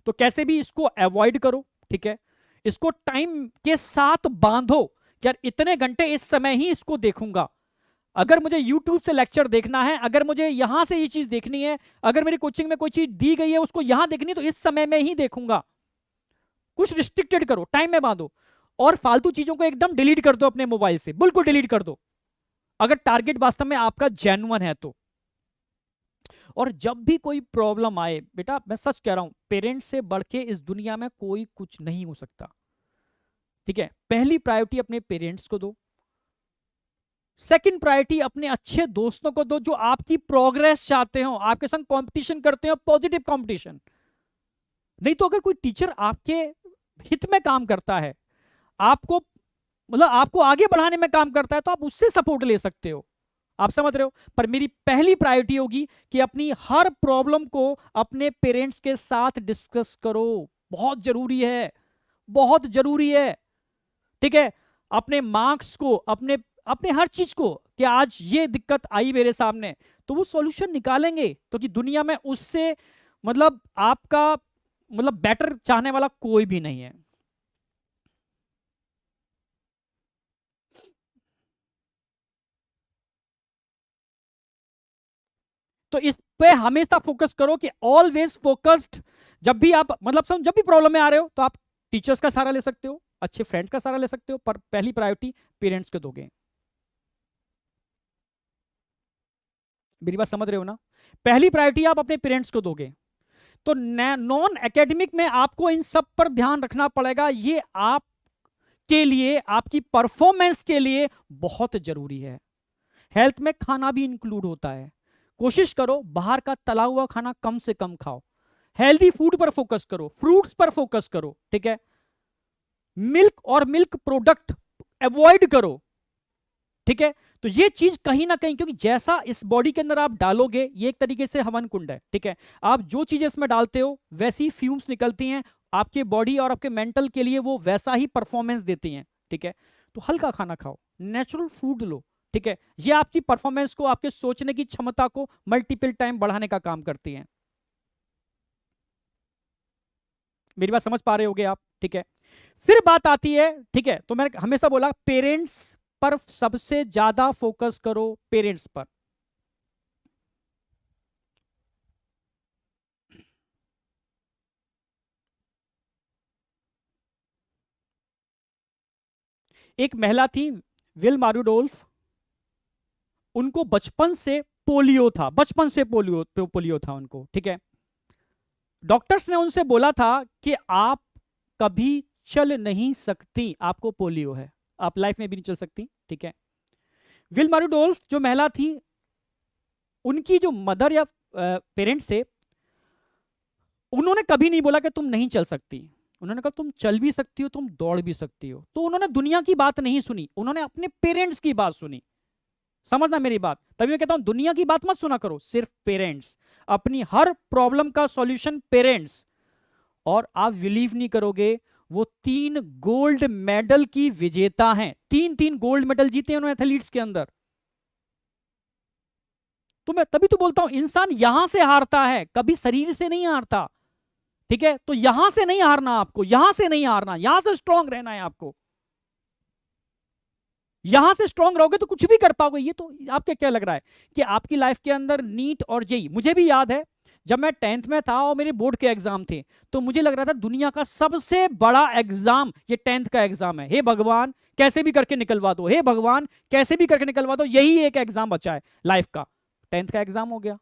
तो कैसे भी इसको अवॉइड करो, ठीक है। इसको टाइम के साथ बांधो कि यार इतने घंटे इस समय ही इसको देखूंगा। अगर मुझे YouTube से लेक्चर देखना है, अगर मुझे यहां से ये चीज देखनी है, अगर मेरी कोचिंग में कोई चीज दी गई है उसको यहां देखनी है, तो इस समय में ही देखूंगा। कुछ रिस्ट्रिक्टेड करो, टाइम में बांधो, और फालतू चीजों को एकदम डिलीट कर दो अपने मोबाइल से, बिल्कुल डिलीट कर दो, अगर टारगेट वास्तव में आपका जेन्युइन है तो। और जब भी कोई प्रॉब्लम आए, बेटा मैं सच कह रहा हूं, पेरेंट्स से बढ़ के इस दुनिया में कोई कुछ नहीं हो सकता, ठीक है। पहली प्रायोरिटी अपने पेरेंट्स को दो, सेकंड प्रायोरिटी अपने अच्छे दोस्तों को दो जो आपकी प्रोग्रेस चाहते हो, आपके संग कंपटीशन करते हो, पॉजिटिव कंपटीशन। नहीं तो अगर कोई टीचर आपके हित में काम करता है, आपको, मतलब आपको आगे बढ़ाने में काम करता है, तो आप उससे सपोर्ट ले सकते हो, आप समझ रहे हो। पर मेरी पहली प्रायोरिटी होगी कि अपनी हर प्रॉब्लम को अपने पेरेंट्स के साथ डिस्कस करो, बहुत जरूरी है, बहुत जरूरी है, ठीक है। अपने मार्क्स को, अपने अपने हर चीज को, कि आज ये दिक्कत आई मेरे सामने, तो वो सॉल्यूशन निकालेंगे, क्योंकि दुनिया में उससे, मतलब आपका, मतलब बेटर चाहने वाला कोई भी नहीं है। तो इस पे हमेशा फोकस करो कि ऑलवेज फोकस्ड। जब भी आप मतलब जब भी प्रॉब्लम में आ रहे हो तो आप टीचर्स का सहारा ले सकते हो, अच्छे फ्रेंड्स का सहारा ले सकते हो, पर पहली प्रायोरिटी पेरेंट्स को दोगे। मेरी बात समझ रहे हो ना? पहली प्रायोरिटी आप अपने पेरेंट्स को दोगे। तो नॉन एकेडमिक में आपको इन सब पर ध्यान रखना पड़ेगा। ये आप के लिए, आपकी परफॉर्मेंस के लिए बहुत जरूरी है। हेल्थ में खाना भी इंक्लूड होता है। कोशिश करो बाहर का तला हुआ खाना कम से कम खाओ, हेल्दी फूड पर फोकस करो, फ्रूट्स पर फोकस करो, ठीक है? मिल्क और मिल्क प्रोडक्ट अवॉइड करो, ठीक है? तो ये चीज कहीं ना कहीं, क्योंकि जैसा इस बॉडी के अंदर आप डालोगे, ये एक तरीके से हवन कुंड है, ठीक है? आप जो चीजें इसमें डालते हो वैसी फ्यूम्स निकलती हैं आपके बॉडी और आपके मेंटल के लिए, वो वैसा ही परफॉर्मेंस देती हैं, ठीक है? तो हल्का खाना खाओ, नेचुरल फूड लो, ठीक है? ये आपकी परफॉर्मेंस को, आपके सोचने की क्षमता को मल्टीपल टाइम बढ़ाने का काम करती हैं। मेरी बात समझ पा रहे होगे आप, ठीक है? फिर बात आती है, ठीक है, तो मैंने हमेशा बोला पेरेंट्स पर सबसे ज्यादा फोकस करो, पेरेंट्स पर। एक महिला थी विल्मा रुडोल्फ, उनको बचपन से पोलियो था, बचपन से पोलियो पोलियो था उनको, ठीक है? डॉक्टर्स ने उनसे बोला था कि आप कभी चल नहीं सकती, आपको पोलियो है, आप लाइफ में भी नहीं चल सकती, ठीक है? विल्मा रुडोल्फ जो महिला थी, उनकी जो मदर या पेरेंट्स थे, उन्होंने कभी नहीं बोला कि तुम नहीं चल सकती। उन्होंने कहा तुम चल भी सकती हो, तुम दौड़ भी सकती हो। तो उन्होंने दुनिया की बात नहीं सुनी, उन्होंने अपने पेरेंट्स की बात सुनी। समझना मेरी बात, तभी मैं कहता हूं दुनिया की बात मत सुना करो, सिर्फ पेरेंट्स। अपनी हर प्रॉब्लम का सॉल्यूशन पेरेंट्स। और आप बिलीव नहीं करोगे, वो 3 गोल्ड मेडल की विजेता हैं, 3 गोल्ड मेडल जीते हैं उन्होंने एथलीट्स के अंदर। तो मैं तभी तो बोलता हूं इंसान यहां से हारता है, कभी शरीर से नहीं हारता, ठीक है? तो यहां से नहीं हारना, आपको यहां से नहीं हारना, यहां से स्ट्रांग रहना है आपको। यहां से स्ट्रांग रहोगे तो कुछ भी कर पाओगे। ये तो आपके क्या लग रहा है कि आपकी लाइफ के अंदर नीट और जेई, मुझे भी याद है जब मैं 10th में था और मेरे बोर्ड के एग्जाम थे, तो मुझे लग रहा था दुनिया का सबसे बड़ा एग्जाम ये 10th का एग्जाम है। हे भगवान कैसे भी करके निकलवा दो, हे भगवान कैसे भी करके निकलवा दो, यही एक एग्जाम बचा है लाइफ का। 10th का एग्जाम हो गया,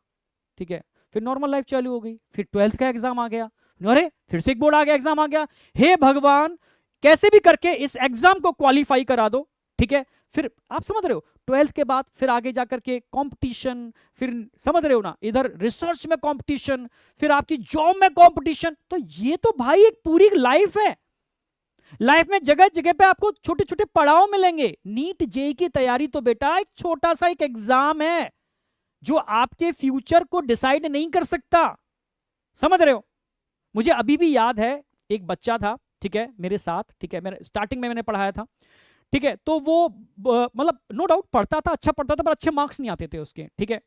ठीक है? फिर नॉर्मल लाइफ चालू हो गई, फिर 12th का एग्जाम आ गया, अरे फिर से एक बोर्ड आ गया, एग्जाम आ गया। हे भगवान कैसे भी करके इस एग्जाम को क्वालिफाई करा दो, ठीक है? फिर आप समझ रहे हो 12th के बाद फिर आगे जाकर के कंपटीशन, फिर समझ रहे हो ना, इधर रिसर्च में कंपटीशन, फिर आपकी जॉब में कंपटीशन। तो ये तो भाई एक पूरी लाइफ है। लाइफ में जगह जगह पे आपको छोटे छोटे पड़ाव मिलेंगे। नीट जेई की तैयारी तो बेटा एक छोटा सा एक एग्जाम है जो आपके फ्यूचर को डिसाइड नहीं कर सकता। समझ रहे हो? मुझे अभी भी याद है एक बच्चा था, ठीक है, मेरे साथ, ठीक है, मेरे स्टार्टिंग में मैंने पढ़ाया था, ठीक है? तो वो मतलब नो डाउट पढ़ता था, अच्छा पढ़ता था, पर अच्छे मार्क्स नहीं आते थे उसके, ठीक है?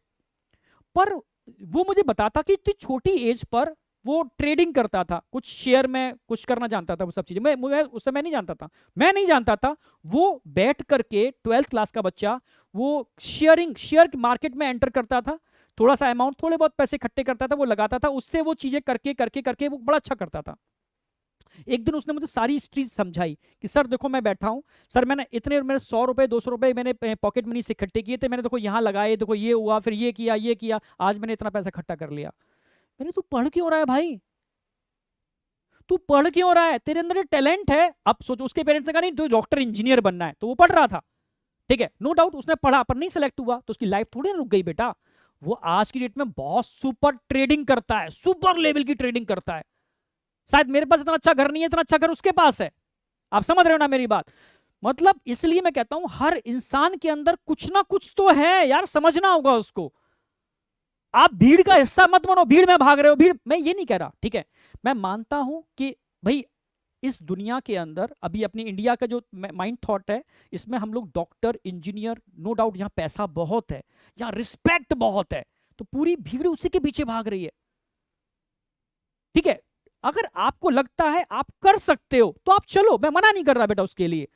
पर वो मुझे बताता कि इतनी छोटी एज पर वो ट्रेडिंग करता था, कुछ शेयर में कुछ करना जानता था, वो सब चीजें मैं उस समय नहीं जानता था, मैं नहीं जानता था। वो बैठ करके 12th क्लास का बच्चा वो शेयर मार्केट में एंटर करता था, थोड़ा सा अमाउंट, थोड़े बहुत पैसे इकट्ठे करता था, वो लगाता था, उससे वो चीजें करके करके करके वो बड़ा अच्छा करता था। एक दिन उसने मुझे सारी हिस्ट्री समझाई कि सर देखो मैं बैठा हूं, सर मैंने इतने, मेरे 100 रुपए 200 रुपए मैंने पॉकेट मनी से इकट्ठे किए थे, मैंने देखो यहाँ लगाए, देखो ये हुआ, फिर ये किया, ये किया, आज मैंने इतना पैसा इकट्ठा कर लिया। मैंने, तू पढ़ क्यों रहा है भाई? तू पढ़ क्यों रहा है? तेरे अंदर टैलेंट है। अब सोचो उसके पेरेंट्स ने कहा नहीं तो डॉक्टर इंजीनियर बनना है, तो वो पढ़ रहा था, ठीक है, नो डाउट उसने पढ़ा पर नहीं सिलेक्ट हुआ, तो उसकी लाइफ थोड़ी ना रुक गई बेटा। वो आज की डेट में बहुत सुपर ट्रेडिंग करता है, सुपर लेवल की ट्रेडिंग करता है। शायद मेरे पास इतना अच्छा घर नहीं है, इतना अच्छा घर उसके पास है। आप समझ रहे हो ना मेरी बात? मतलब इसलिए मैं कहता हूं हर इंसान के अंदर कुछ ना कुछ तो है यार, समझना होगा उसको। आप भीड़ का हिस्सा मत बनो, भीड़ में भाग रहे हो, भीड़, मैं ये नहीं कह रहा, ठीक है? मैं मानता हूं कि भाई इस दुनिया के अंदर अभी अपनी इंडिया का जो माइंड थॉट है, इसमें हम लोग डॉक्टर इंजीनियर, नो डाउट यहां पैसा बहुत है, यहां रिस्पेक्ट बहुत है, तो पूरी भीड़ उसी के पीछे भाग रही है, ठीक है? अगर आपको लगता है आप कर सकते हो तो आप चलो, मैं मना नहीं कर रहा बेटा उसके लिए,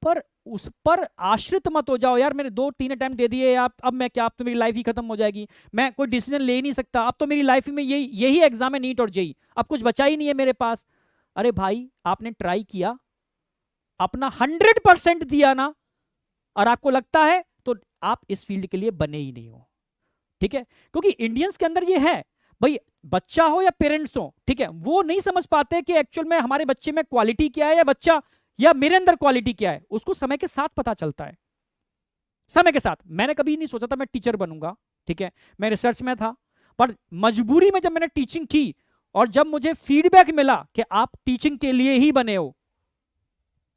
पर उस पर आश्रित मत हो जाओ, यार मेरे 2-3 अटेम्प्ट दे दिए आप, अब मैं क्या, अब तो मेरी लाइफ ही खत्म हो जाएगी, मैं कोई डिसीजन ले ही नहीं सकता, अब तो मेरी लाइफ में यही यही एग्जाम है, नीट और जेई, अब कुछ बचा ही नहीं है मेरे पास। अरे भाई, आपने ट्राई किया, अपना 100% दिया ना, और आपको लगता है तो आप इस फील्ड के लिए बने ही नहीं हो, ठीक है। क्योंकि इंडियंस के अंदर ये है भाई, बच्चा हो या पेरेंट्स हो, ठीक है, वो नहीं समझ पाते कि एक्चुअल में हमारे बच्चे में क्वालिटी क्या है, या बच्चा या मेरे अंदर क्वालिटी क्या है, उसको समय के साथ पता चलता है, समय के साथ। मैंने कभी नहीं सोचा था मैं टीचर बनूंगा, ठीक है, मैं रिसर्च में था, पर मजबूरी में जब मैंने टीचिंग की और जब मुझे फीडबैक मिला कि आप टीचिंग के लिए ही बने हो,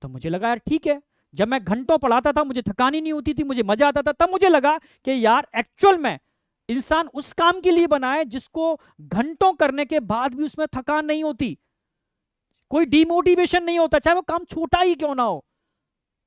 तो मुझे लगा यार ठीक है। जब मैं घंटों पढ़ाता था, मुझे थकान ही नहीं होती थी, मुझे मजा आता था, तब मुझे लगा कि यार एक्चुअल में इंसान उस काम के लिए बना है जिसको घंटों करने के बाद भी उसमें थकान नहीं होती, कोई डिमोटिवेशन नहीं होता, चाहे वो काम छोटा ही क्यों ना हो।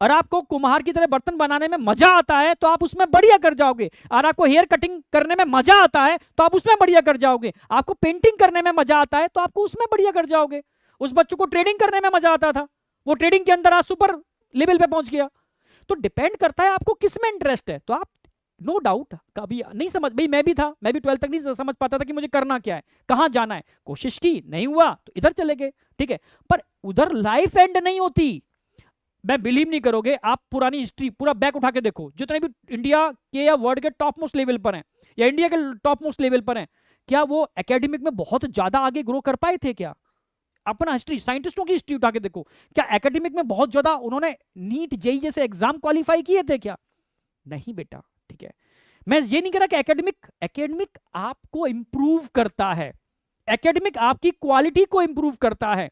और आपको कुम्हार की तरह बर्तन बनाने में मजा आता है तो आप उसमें बढ़िया कर जाओगे, और आपको हेयर कटिंग करने में मजा आता है तो आप उसमें बढ़िया कर जाओगे, आपको पेंटिंग करने में मजा आता है तो आपको उसमें बढ़िया कर जाओगे। उस बच्चों को ट्रेडिंग करने में मजा आता था, वो ट्रेडिंग के अंदर आज सुपर लेवल पे पहुंच गया। तो डिपेंड करता है आपको किस में इंटरेस्ट है। तो आप नो डाउट कभी नहीं समझ, भाई मैं भी था, मैं भी 12th तक नहीं समझ पाता था कि मुझे करना क्या है, कहां जाना है, कोशिश की, नहीं हुआ तो इधर चले गए, ठीक है। पर उधर लाइफ एंड नहीं होती। मैं बिलीव नहीं करोगे, आप पुरानी हिस्ट्री पूरा बैक उठा के देखो, जितने भी इंडिया के या वर्ल्ड के टॉप मोस्ट लेवल पर हैं, या इंडिया के टॉप मोस्ट लेवल पर हैं, क्या वो एकेडमिक में बहुत ज्यादा आगे ग्रो कर पाए थे? क्या अपना हिस्ट्री, साइंटिस्टों की हिस्ट्री उठा के देखो, क्या एकेडमिक में बहुत ज्यादा उन्होंने नीट जेई जैसे एग्जाम क्वालिफाई किए थे क्या? नहीं बेटा, ठीक है। मैं ये नहीं कह रहा कि एकेडमिक आपको इंप्रूव करता है, एकेडमिक आपकी क्वालिटी को इंप्रूव करता है।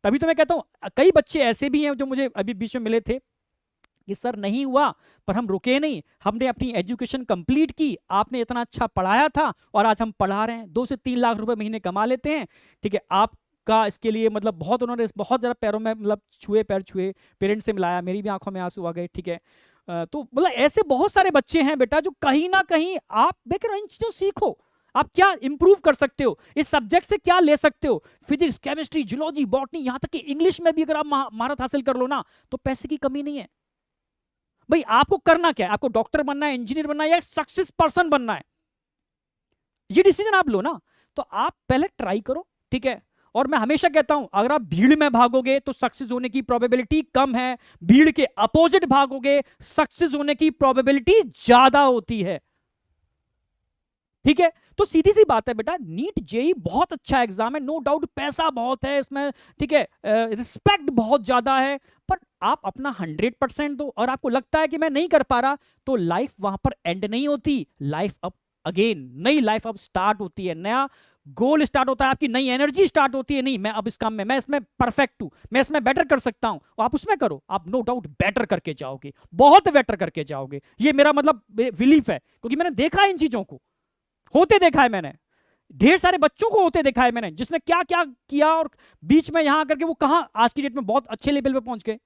तभी तो मैं कहता हूं, कई बच्चे ऐसे भी हैं जो मुझे अभी बीच में मिले थे कि सर नहीं हुआ, पर हम रुके नहीं, हमने अपनी एजुकेशन कंप्लीट की, आपने इतना अच्छा पढ़ाया था और आज हम पढ़ा रहे हैं, 2 से 3 लाख रुपए महीने कमा लेते हैं, ठीक है। आपका इसके लिए मतलब बहुत, उन्होंने बहुत ज़्यादा पैरों में मतलब छुए, पैर छुए, पेरेंट्स से मिलाया, मेरी भी आंखों में आंसू आ गए, ठीक है। तो मतलब ऐसे बहुत सारे बच्चे हैं बेटा जो कहीं ना कहीं, आप बेकर इन चीज़ों सीखो, आप क्या इंप्रूव कर सकते हो, इस सब्जेक्ट से क्या ले सकते हो, फिजिक्स, केमिस्ट्री, जूलॉजी, बॉटनी, यहां तक कि इंग्लिश में भी अगर आप महारत हासिल कर लो ना, तो पैसे की कमी नहीं है। भाई आपको करना क्या है, आपको डॉक्टर बनना है, इंजीनियर बनना है, या सक्सेस पर्सन बनना है, ये डिसीजन आप लो ना। तो आप पहले ट्राई करो, ठीक है। और मैं हमेशा कहता हूं, अगर आप भीड़ में भागोगे तो सक्सेस होने की प्रोबेबिलिटी कम है, भीड़ के अपोजिट भागोगे सक्सेस होने की प्रोबेबिलिटी ज्यादा होती है, ठीक है। तो सीधी सी बात है बेटा, नीट जेई बहुत अच्छा एग्जाम है, नो डाउट, पैसा बहुत है इसमें, ठीक है, रिस्पेक्ट बहुत ज्यादा है, पर आप अपना 100% दो। और आपको लगता है कि मैं नहीं कर पा रहा, तो लाइफ वहां पर एंड नहीं होती, लाइफ अब अगेन, नई लाइफ अब स्टार्ट होती है, नया गोल स्टार्ट होता है, आपकी नई एनर्जी स्टार्ट होती है। नहीं, मैं अब इस काम में, मैं इसमें परफेक्ट हूं, मैं इसमें बेटर कर सकता हूं, आप उसमें करो, आप नो डाउट बेटर करके जाओगे, बहुत बेटर करके जाओगे, ये मेरा मतलब बिलीफ है, क्योंकि मैंने देखा इन चीजों को होते देखा है, मैंने ढेर सारे बच्चों को होते देखा है मैंने, जिसने क्या क्या किया और बीच में यहां करके वो कहां आज की डेट में बहुत अच्छे लेवल पे पहुंच गए।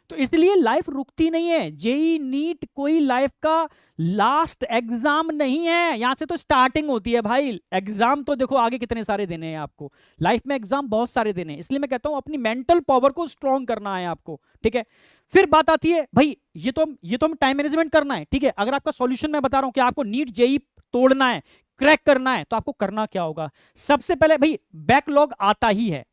तो इसलिए लाइफ रुकती नहीं है, जेई नीट कोई लाइफ का लास्ट एग्जाम नहीं है, यहां से तो स्टार्टिंग होती है भाई। एग्जाम तो देखो आगे कितने सारे देने हैं आपको, लाइफ में एग्जाम बहुत सारे देने हैं, इसलिए मैं कहता हूं अपनी मेंटल पावर को स्ट्रॉन्ग करना है आपको, ठीक है। फिर बात आती है भाई, ये तो टाइम मैनेजमेंट करना है, ठीक है। अगर आपका सॉल्यूशन मैं बता रहा हूं कि आपको नीट जेई तोड़ना है, क्रैक करना है, तो आपको करना क्या होगा? सबसे पहले भाई बैकलॉग आता ही है,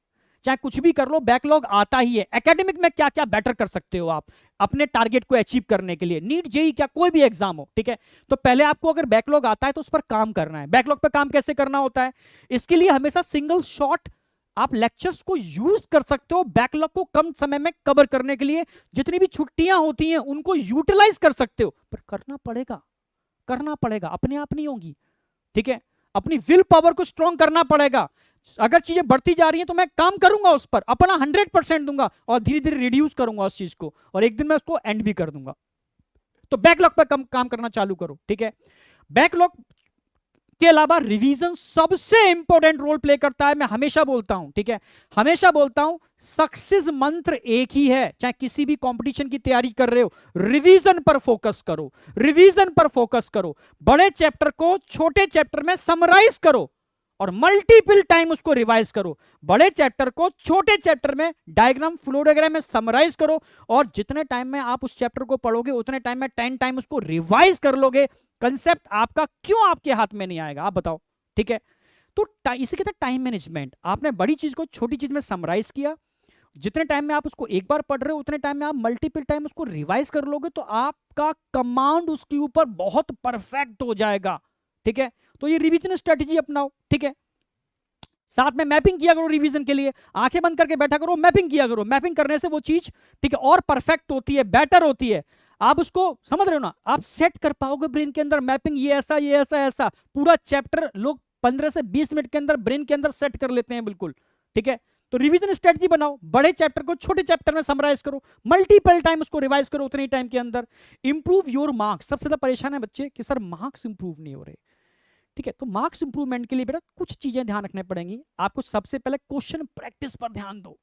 चाहे कुछ भी कर लो, बैकलॉग आता ही है। एकेडमिक में क्या क्या बेटर कर सकते हो आप अपने टारगेट को अचीव करने के लिए, नीट जेई क्या कोई भी एग्जाम हो, ठीक है। तो पहले आपको अगर बैकलॉग आता है तो उस पर काम करना है। बैकलॉग पर काम कैसे करना होता है? इसके लिए हमेशा सिंगल शॉट आप लेक्चर्स को यूज कर सकते हो, बैकलॉग को कम समय में कवर करने के लिए। जितनी भी छुट्टियां होती हैं उनको यूटिलाइज कर सकते हो, पर करना पड़ेगा, अपने आप नहीं होगी, ठीक है। अपनी विल पावर को स्ट्रॉन्ग करना पड़ेगा। अगर चीजें बढ़ती जा रही हैं तो मैं काम करूंगा उस पर, अपना 100% दूंगा और धीरे धीरे रिड्यूस करूंगा उस चीज को, और एक दिन मैं उसको एंड भी कर दूंगा। तो बैकलॉग पर काम करना चालू करो, ठीक है। बैकलॉग के अलावा रिवीजन सबसे इंपॉर्टेंट रोल प्ले करता है, मैं हमेशा बोलता हूं, ठीक है, हमेशा बोलता हूं। सक्सेस मंत्र एक ही है, चाहे किसी भी कंपटीशन की तैयारी कर रहे हो, रिवीजन पर फोकस करो, रिवीजन पर फोकस करो। बड़े चैप्टर को छोटे चैप्टर में समराइज करो और मल्टीपल टाइम उसको रिवाइज करो। बड़े चैप्टर को छोटे चैप्टर में डायग्राम फ्लो डायग्राम में समराइज करो, और जितने टाइम में आप उस चैप्टर को पढ़ोगे उतने टाइम में 10 टाइम उसको रिवाइज कर लोगे। कंसेप्ट आपका क्यों आपके हाथ में नहीं आएगा, आप बताओ, ठीक है। तो इसे कहते हैं टाइम मैनेजमेंट। आपने बड़ी चीज को छोटी चीज में समराइज किया, जितने टाइम में आप उसको एक बार पढ़ रहे हो उतने टाइम में आप मल्टीपल टाइम उसको रिवाइज कर लोगे, तो आपका कमांड उसके ऊपर बहुत परफेक्ट हो जाएगा, ठीक है। तो ये रिवीजन स्ट्रेटेजी अपनाओ, ठीक है। साथ में मैपिंग किया करो रिवीजन के लिए, आंखें बंद करके बैठा करो, मैपिंग किया करो। मैपिंग करने से वो चीज, ठीक है, और परफेक्ट होती है, बेटर होती है। आप उसको समझ रहे हो ना, आप सेट कर पाओगे ब्रेन के अंदर मैपिंग, ये ऐसा ये ऐसा ऐसा। पूरा चैप्टर लोग 15 से 20 मिनट के अंदर ब्रेन के अंदर सेट कर लेते हैं, बिल्कुल, ठीक है। तो रिवीजन स्ट्रेटजी बनाओ, बड़े चैप्टर को छोटे चैप्टर में समराइज करो, मल्टीपल टाइम उसको रिवाइज करो उतने टाइम के अंदर। Improve your marks. सबसे ज्यादा परेशान है बच्चे कि सर मार्क्स इंप्रूव नहीं हो रहे, ठीक है। तो मार्क्स इंप्रूवमेंट के लिए बेटा कुछ चीजें ध्यान रखने पड़ेंगी आपको। सबसे पहले क्वेश्चन प्रैक्टिस पर ध्यान दो।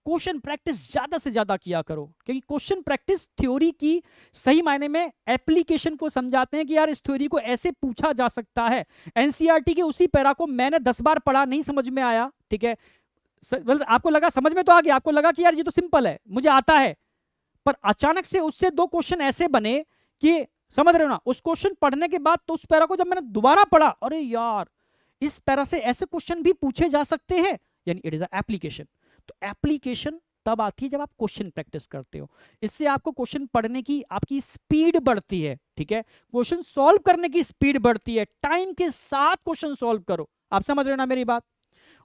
क्वेश्चन प्रैक्टिस ज्यादा से ज्यादा किया करो, क्योंकि क्वेश्चन प्रैक्टिस थ्योरी की सही मायने में एप्लीकेशन को समझाते हैं कि यार इस थ्योरी को ऐसे पूछा जा सकता है। एनसीईआरटी के उसी पैरा को मैंने 10 बार पढ़ा, नहीं समझ में आया, ठीक है। आपको लगा समझ में तो आ गया, आपको लगा कि यार ये तो सिंपल है, मुझे आता है, पर अचानक से उससे 2 क्वेश्चन ऐसे बने कि समझ रहे हो ना, उस क्वेश्चन पढ़ने के बाद तो उस पैरा को जब मैंने दोबारा पढ़ा, अरे यार इस पैरा से ऐसे क्वेश्चन भी पूछे जा सकते हैं, यानी इट इज एप्लीकेशन। तो एप्लीकेशन तब आती है जब आप क्वेश्चन प्रैक्टिस करते हो। इससे आपको क्वेश्चन पढ़ने की आपकी स्पीड बढ़ती है, ठीक है। क्वेश्चन सॉल्व करने की स्पीड बढ़ती है। टाइम के साथ क्वेश्चन सॉल्व करो, आप समझ रहे हो ना मेरी बात।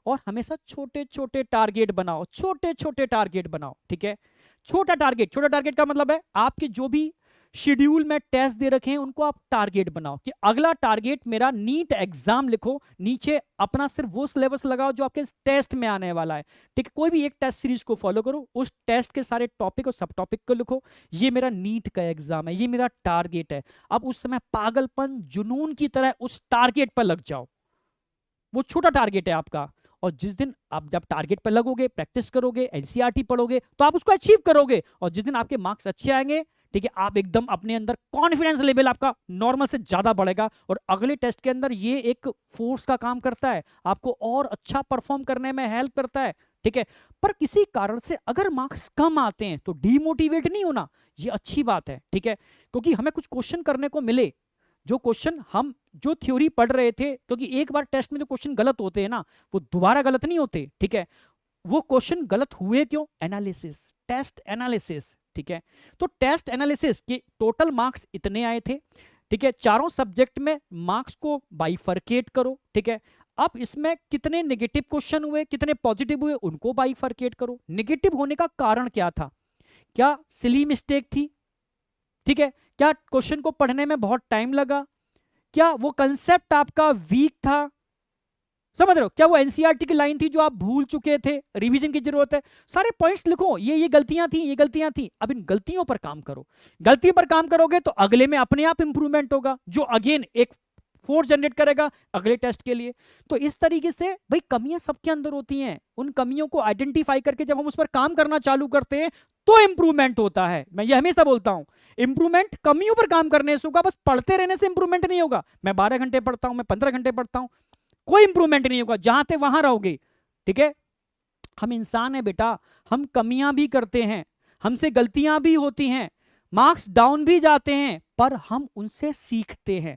और हमेशा छोटे छोटे टारगेट बनाओ, छोटे छोटे टारगेट बनाओ, ठीक है। छोटा टारगेट का मतलब है आपके जो भी शेड्यूल में टेस्ट दे रखे हैं उनको आप टारगेट बनाओ कि अगला टारगेट मेरा नीट एग्जाम लिखो, नीचे अपना सिर्फ वो सिलेबस लगाओ जो आपके टेस्ट में आने वाला है, ठीक है। कोई भी एक टेस्ट सीरीज को फॉलो करो, उस टेस्ट के सारे टॉपिक और सब टॉपिक को लिखो, ये मेरा नीट का एग्जाम है, ये मेरा टारगेट है। अब उस समय पागलपन जुनून की तरह उस टारगेट पर लग जाओ, वो छोटा टारगेट है आपका। और जिस दिन आप जब टारगेट पर लगोगे, प्रैक्टिस करोगे, एनसीईआरटी पढ़ोगे, तो आप उसको अचीव करोगे। और जिस दिन आपके मार्क्स अच्छे आएंगे, ठीक है, आप एकदम अपने अंदर कॉन्फिडेंस लेवल आपका नॉर्मल से ज्यादा बढ़ेगा, और अगले टेस्ट के अंदर ये एक फोर्स का काम करता है, आपको और अच्छा परफॉर्म करने में हेल्प करता है, ठीक है। पर किसी कारण से अगर मार्क्स कम आते हैं तो डीमोटिवेट नहीं होना, ये अच्छी बात है, ठीक है। क्योंकि हमें कुछ क्वेश्चन करने को मिले, जो क्वेश्चन हम जो थ्योरी पढ़ रहे थे, क्योंकि एक बार टेस्ट में जो क्वेश्चन गलत होते हैं ना, वो दोबारा गलत नहीं होते, ठीक है। वो क्वेश्चन गलत हुए क्यों, एनालिसिस, टेस्ट एनालिसिस, ठीक है। तो टेस्ट एनालिसिस के टोटल मार्क्स इतने आए थे, ठीक है। चारों सब्जेक्ट में मार्क्स को बाइफरकेट करो, ठीक है। अब इसमें कितने नेगेटिव क्वेश्चन हुए, कितने पॉजिटिव हुए, उनको बाइफरकेट करो। नेगेटिव होने का कारण क्या था, क्या सिली मिस्टेक थी, ठीक है, क्या क्वेश्चन को पढ़ने में बहुत टाइम लगा, क्या वो कंसेप्ट आपका वीक था, समझ रहे हो, क्या वो एनसीईआरटी की लाइन थी जो आप भूल चुके थे, रिवीजन की जरूरत है। सारे पॉइंट्स लिखो, ये गलतियां थी, ये गलतियां थी। अब इन गलतियों पर काम करो। गलतियों पर काम करोगे तो अगले में अपने आप इंप्रूवमेंट होगा, जो अगेन एक फोर्स जनरेट करेगा अगले टेस्ट के लिए। तो इस तरीके से भाई कमियां सबके अंदर होती हैं, उन कमियों को आइडेंटिफाई करके जब हम उस पर काम करना चालू करते हैं तो इंप्रूवमेंट होता है। मैं ये हमेशा बोलता हूं, इंप्रूवमेंट कमियों पर काम करने से होगा, बस पढ़ते रहने से इंप्रूवमेंट नहीं होगा। मैं 12 घंटे पढ़ता हूं, मैं 15 घंटे पढ़ता हूं, कोई इंप्रूवमेंट नहीं होगा, जहां थे वहां रहोगे, ठीक है। हम इंसान है बेटा, हम कमियां भी करते हैं, हमसे गलतियां भी होती हैं, मार्क्स डाउन भी जाते हैं, पर हम उनसे सीखते हैं,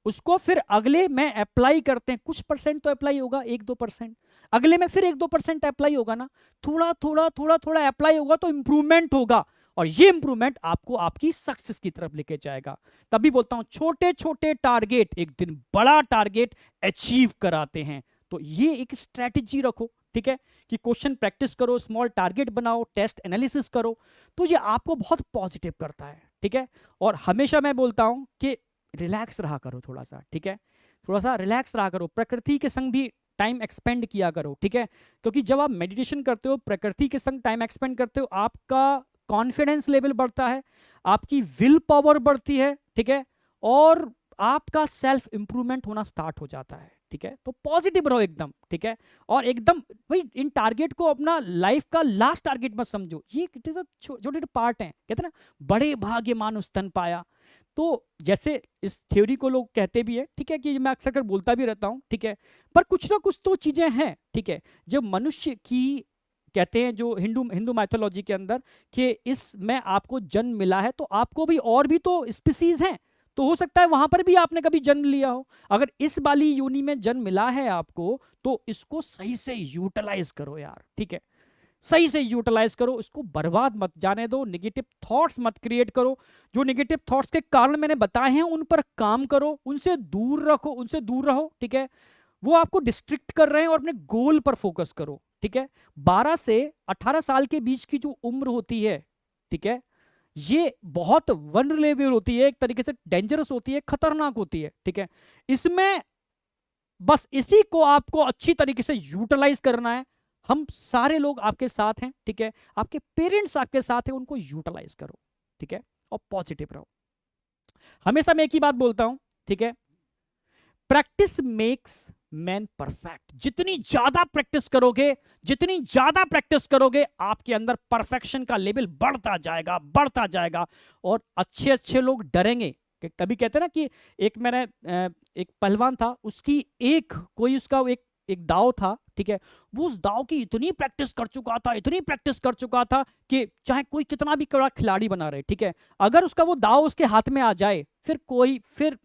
उसको फिर अगले में अप्लाई करते हैं। कुछ परसेंट तो अप्लाई होगा, 1-2%, अगले में फिर 1-2% अप्लाई होगा ना, थोड़ा थोड़ा थोड़ा थोड़ा अप्लाई होगा तो इंप्रूवमेंट होगा, और ये इंप्रूवमेंट आपको आपकी सक्सेस की तरफ लेके जाएगा। तभी बोलता हूं छोटे छोटे टारगेट एक दिन बड़ा टारगेट अचीव कराते हैं। तो ये एक स्ट्रेटेजी रखो, ठीक है, कि क्वेश्चन प्रैक्टिस करो, स्मॉल टारगेट बनाओ, टेस्ट एनालिसिस करो, तो ये आपको बहुत पॉजिटिव करता है, ठीक है। और हमेशा मैं बोलता हूं कि रिलैक्स रहा करो थोड़ा सा, ठीक है, थोड़ा सा रिलैक्स रहा करो, प्रकृति के संग भी टाइम एक्सपेंड किया करो, ठीक है। क्योंकि जब आप मेडिटेशन करते हो, प्रकृति के संग टाइम एक्सपेंड करते हो, आपका कॉन्फिडेंस लेवल बढ़ता है, आपकी विल पावर बढ़ती है, ठीक है, और आपका सेल्फ इंप्रूवमेंट होना स्टार्ट हो जाता है, ठीक है। तो पॉजिटिव रहो एकदम, ठीक है। और एकदम भाई इन टारगेट को अपना लाइफ का लास्ट टारगेट मत समझो, ये छोटे पार्ट हैं, कहते हैं ना, बड़े भाग्य मानुष तन पाया। तो जैसे इस थ्योरी को लोग कहते भी है, ठीक है, कि मैं अक्सर कर बोलता भी रहता हूं, ठीक है, पर कुछ ना कुछ तो चीजें हैं, ठीक है, जो मनुष्य की कहते हैं, जो हिंदू हिंदू माइथोलॉजी के अंदर, कि इसमें आपको जन्म मिला है तो आपको भी और भी तो स्पीसीज हैं, तो हो सकता है वहां पर भी आपने कभी जन्म लिया हो। अगर इस वाली योनि में जन्म मिला है आपको, तो इसको सही से यूटिलाइज करो यार, ठीक है, सही से यूटिलाइज करो, इसको बर्बाद मत जाने दो, नेगेटिव थॉट्स मत क्रिएट करो। जो नेगेटिव थॉट्स के कारण मैंने बताए हैं उन पर काम करो, उनसे दूर रखो, उनसे दूर रहो, ठीक है, वो आपको डिस्ट्रिक्ट कर रहे हैं, और अपने गोल पर फोकस करो, ठीक है। 12 से 18 साल के बीच की जो उम्र होती है, ठीक है, ये बहुत वनरेबल होती है, एक तरीके से डेंजरस होती है, खतरनाक होती है, ठीक है। इसमें बस इसी को आपको अच्छी तरीके से यूटिलाइज करना है। हम सारे लोग आपके साथ हैं, ठीक है, आपके पेरेंट्स आपके साथ हैं, उनको यूटिलाइज करो, ठीक है, और पॉजिटिव रहो। हमेशा मैं एक ही बात बोलता हूं, ठीक है, प्रैक्टिस मेक्स मैन परफेक्ट। जितनी ज्यादा प्रैक्टिस करोगे, जितनी ज्यादा प्रैक्टिस करोगे, आपके अंदर परफेक्शन का लेवल बढ़ता जाएगा, बढ़ता जाएगा, और अच्छे अच्छे लोग डरेंगे। तभी कहते हैं ना कि एक मैंने एक पहलवान था, उसकी एक कोई उसका एक दाव था, ठीक है, वो उस दाव की इतनी प्रैक्टिस कर चुका था, इतनी प्रैक्टिस कर चुका था कि चाहे कोई कितना भी बड़ा खिलाड़ी बना रहे, ठीक है, अगर उसका वो दाव उसके हाथ में आ जाए, फिर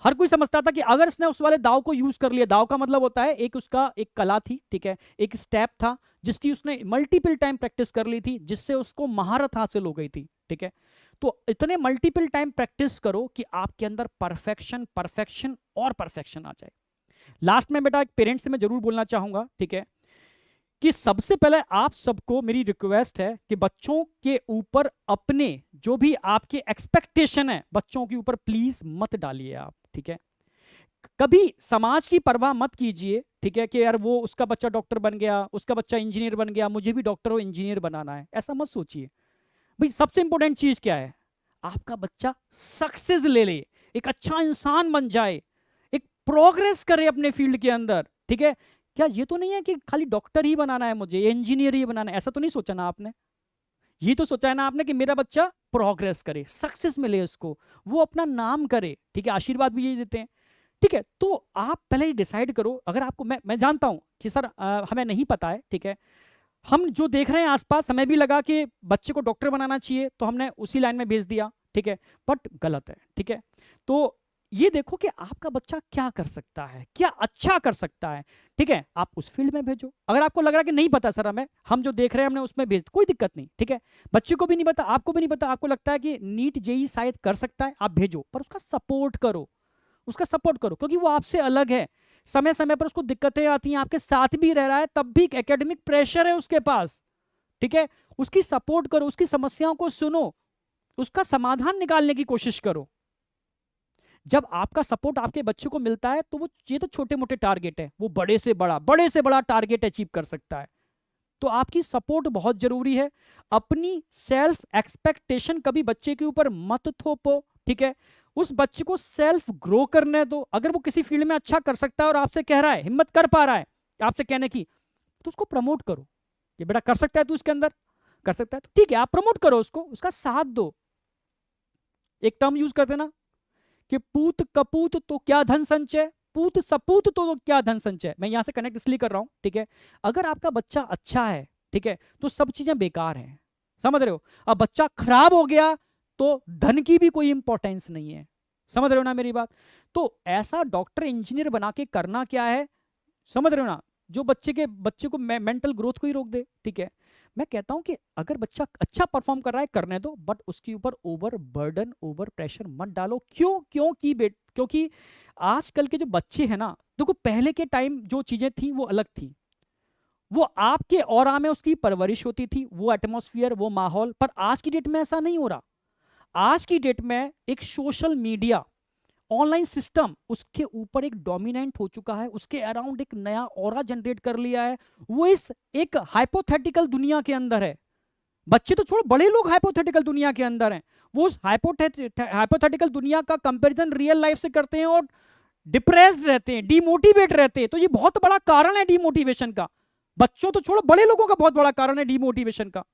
हर कोई समझता था कि अगर इसने उस वाले दाव को यूज कर लिया, दाव का मतलब होता है एक उसका एक कला थी, ठीक है, एक स्टेप था जिसकी उसने मल्टीपल टाइम प्रैक्टिस कर ली थी, जिससे उसको महारत हासिल हो गई थी, ठीक है। तो इतने मल्टीपल टाइम प्रैक्टिस करो कि आपके अंदर परफेक्शन, परफेक्शन और परफेक्शन आ जाए। लास्ट में बेटा एक पेरेंट्स से मैं जरूर बोलना चाहूंगा, ठीक है, कि सबसे पहले आप सबको मेरी रिक्वेस्ट है कि बच्चों के ऊपर अपने जो भी आपके एक्सपेक्टेशन है, बच्चों के ऊपर प्लीज मत डालिए आप, ठीक है। कभी समाज की परवाह मत कीजिए, ठीक है, कि यार वो उसका बच्चा डॉक्टर बन गया, उसका बच्चा इंजीनियर बन गया, मुझे भी डॉक्टर और इंजीनियर बनाना है, ऐसा मत सोचिए। भाई सबसे इंपॉर्टेंट चीज क्या है, आपका बच्चा सक्सेस ले ले, एक अच्छा इंसान बन जाए, एक प्रोग्रेस करे अपने फील्ड के अंदर, ठीक है। क्या ये तो नहीं है कि खाली डॉक्टर ही बनाना है मुझे, इंजीनियर ही बनाना है, ऐसा तो नहीं सोचा ना आपने। ये तो सोचा है ना आपने कि मेरा बच्चा प्रोग्रेस करे, सक्सेस मिले उसको, वो अपना नाम करे, ठीक है, आशीर्वाद भी यही देते हैं, ठीक है। तो आप पहले ही डिसाइड करो। अगर आपको, मैं जानता हूं कि सर हमें नहीं पता है, ठीक है, हम जो देख रहे हैं आसपास, हमें भी लगा कि बच्चे को डॉक्टर बनाना चाहिए तो हमने उसी लाइन में भेज दिया, ठीक है, बट गलत है, ठीक है। तो ये देखो कि आपका बच्चा क्या कर सकता है, क्या अच्छा कर सकता है, ठीक है, आप उस फील्ड में भेजो। अगर आपको लग रहा है कि नहीं पता सर हमें, हम जो देख रहे हैं हमने उसमें भेज, कोई दिक्कत नहीं, ठीक है, बच्चे को भी नहीं पता, आपको भी नहीं पता, आपको लगता है कि नीट जेई शायद कर सकता है, आप भेजो, पर उसका सपोर्ट करो, उसका सपोर्ट करो, क्योंकि वो आपसे अलग है। समय समय पर उसको दिक्कतें आती हैं, आपके साथ भी रह रहा है, तब भी एकेडमिक प्रेशर है उसके पास, ठीक है, उसकी सपोर्ट करो, उसकी समस्याओं को सुनो, उसका समाधान निकालने की कोशिश करो। जब आपका सपोर्ट आपके बच्चे को मिलता है तो वो, ये तो छोटे मोटे टारगेट है, वो बड़े से बड़ा टारगेट अचीव कर सकता है। तो आपकी सपोर्ट बहुत जरूरी है। अपनी सेल्फ एक्सपेक्टेशन कभी बच्चे के ऊपर मत थोपो, ठीक है, उस बच्चे को सेल्फ ग्रो करने दो। अगर वो किसी फील्ड में अच्छा कर सकता है और आपसे कह रहा है, हिम्मत कर पा रहा है आपसे कहने की, तो उसको प्रमोट करो कि बेटा कर सकता है तू, इसके अंदर कर सकता है, तो ठीक है, आप प्रमोट करो उसको, उसका साथ दो। एक टर्म यूज करते ना कि पूत कपूत तो क्या धन संचय, पूत सपूत तो क्या धन संचय। मैं यहां से कनेक्ट इसलिए कर रहा हूं, ठीक है, अगर आपका बच्चा अच्छा है, ठीक है, तो सब चीजें बेकार हैं, समझ रहे हो। अब बच्चा खराब हो गया तो धन की भी कोई इंपॉर्टेंस नहीं है, समझ रहे हो ना मेरी बात। तो ऐसा डॉक्टर इंजीनियर बना के करना क्या है, समझ रहे हो ना, जो बच्चे को मेंटल ग्रोथ को ही रोक दे, ठीक है। मैं कहता हूं कि अगर बच्चा अच्छा परफॉर्म कर रहा है करने दो, बट उसके ऊपर ओवर बर्डन, ओवर प्रेशर मत डालो। क्योंकि आजकल के जो बच्चे हैं ना, देखो पहले के टाइम जो चीजें थी वो अलग थी, वो आपके ऑरा में उसकी परवरिश होती थी, वो एटमॉस्फेयर, वो माहौल। पर आज की डेट में ऐसा नहीं हो रहा। आज की डेट में एक सोशल मीडिया, ऑनलाइन सिस्टम उसके ऊपर एक डोमिनेंट हो चुका है, उसके अराउंड एक नया ऑरा जनरेट कर लिया है। वो इस एक हाइपोथेटिकल दुनिया के अंदर है। बच्चे तो छोड़ो, बड़े लोग हाइपोथेटिकल दुनिया के अंदर हैं। वो उस हाइपोथेटिकल दुनिया का कंपैरिजन रियल लाइफ से करते हैं और डिप्रेस्ड रहते हैं, डिमोटिवेट रहते हैं। तो ये बहुत बड़ा कारण है डिमोटिवेशन का। बच्चों तो छोड़ो, बड़े लोगों का बहुत बड़ा कारण है डिमोटिवेशन का।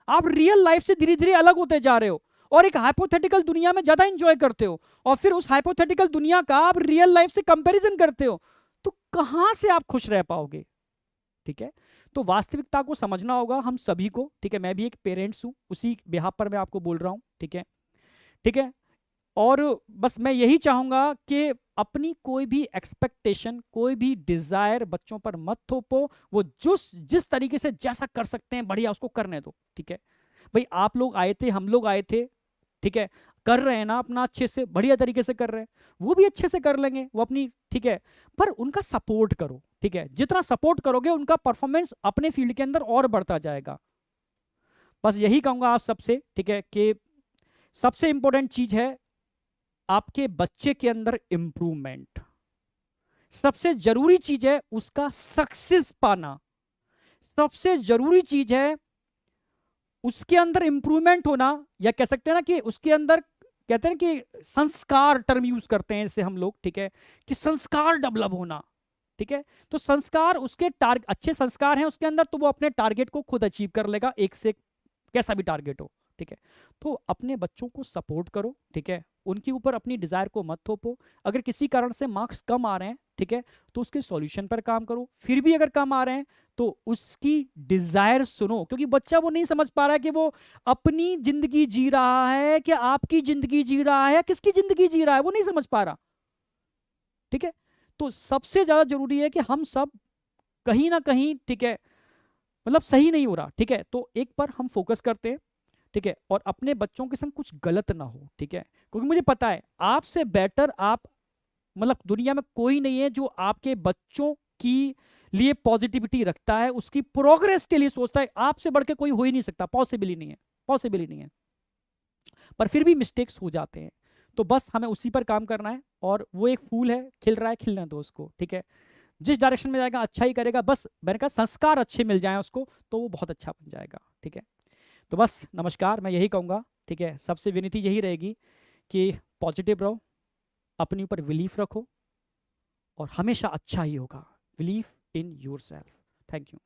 आप रियल लाइफ से धीरे धीरे अलग होते जा रहे हो और एक हाइपोथेटिकल दुनिया में ज्यादा एंजॉय करते हो, और फिर उस हाइपोथेटिकल दुनिया का आप रियल लाइफ से कंपैरिजन करते हो, तो कहां से आप खुश रह पाओगे? ठीक है, तो वास्तविकता को समझना होगा हम सभी को। ठीक है, मैं भी एक पेरेंट्स हूं, उसी बिहाफ पर मैं आपको बोल रहा हूं। ठीक है, ठीक है, और बस मैं यही चाहूंगा कि अपनी कोई भी एक्सपेक्टेशन, कोई भी डिजायर बच्चों पर मत थोपो। वो जिस तरीके से जैसा कर सकते हैं बढ़िया उसको करने दो। ठीक है भाई, आप लोग आए थे, हम लोग आए थे, ठीक है, कर रहे हैं ना अपना अच्छे से, बढ़िया तरीके से कर रहे हैं, वो भी अच्छे से कर लेंगे वो अपनी। ठीक है, पर उनका सपोर्ट करो। ठीक है, जितना सपोर्ट करोगे उनका परफॉर्मेंस अपने फील्ड के अंदर और बढ़ता जाएगा। बस यही कहूंगा आप सबसे। ठीक है, कि सबसे इंपॉर्टेंट चीज है आपके बच्चे के अंदर इंप्रूवमेंट। सबसे जरूरी चीज है उसका सक्सेस पाना। सबसे जरूरी चीज है उसके अंदर इंप्रूवमेंट होना, या कह सकते हैं ना कि उसके अंदर, कहते हैं कि संस्कार टर्म यूज करते हैं इससे हम लोग। ठीक है, कि संस्कार डेवलप होना। ठीक है, तो संस्कार उसके अच्छे संस्कार हैं उसके अंदर, तो वो अपने टारगेट को खुद अचीव कर लेगा, एक से कैसा भी टारगेट हो। ठीक है, तो अपने बच्चों को सपोर्ट करो। ठीक है, उनके ऊपर अपनी डिजायर को मत थोपो। अगर किसी कारण से मार्क्स कम आ रहे हैं, ठीक है, तो उसके सॉल्यूशन पर काम करो। फिर भी अगर कम आ रहे हैं तो उसकी डिजायर सुनो, क्योंकि बच्चा वो नहीं समझ पा रहा है कि वो अपनी जिंदगी जी रहा है कि आपकी जिंदगी जी रहा है, किसकी जिंदगी जी रहा है, वो नहीं समझ पा रहा। ठीक है, तो सबसे ज्यादा जरूरी है कि हम सब कहीं ना कहीं, ठीक है, मतलब सही नहीं हो रहा। ठीक है, तो एक पर हम फोकस करते हैं। ठीक है, और अपने बच्चों के संग कुछ गलत ना हो। ठीक है, क्योंकि मुझे पता है आपसे बेटर आप, मतलब दुनिया में कोई नहीं है जो आपके बच्चों की लिए पॉजिटिविटी रखता है, उसकी प्रोग्रेस के लिए सोचता है। आपसे बढ़ के कोई हो ही नहीं सकता, पॉसिबल ही नहीं है, पॉसिबल ही नहीं है। पर फिर भी मिस्टेक्स हो जाते हैं, तो बस हमें उसी पर काम करना है। और वो एक फूल है, खिल रहा है, खिलने दो उसको। ठीक है, जिस डायरेक्शन में जाएगा अच्छा ही करेगा, बस मैंने कहा संस्कार अच्छे मिल जाएं उसको, तो वो बहुत अच्छा बन जाएगा। ठीक है, तो बस नमस्कार, मैं यही कहूँगा। ठीक है, सबसे विनती यही रहेगी कि पॉजिटिव रहो, अपने ऊपर बिलीफ रखो, और हमेशा अच्छा ही होगा। Believe in your self. Thank you.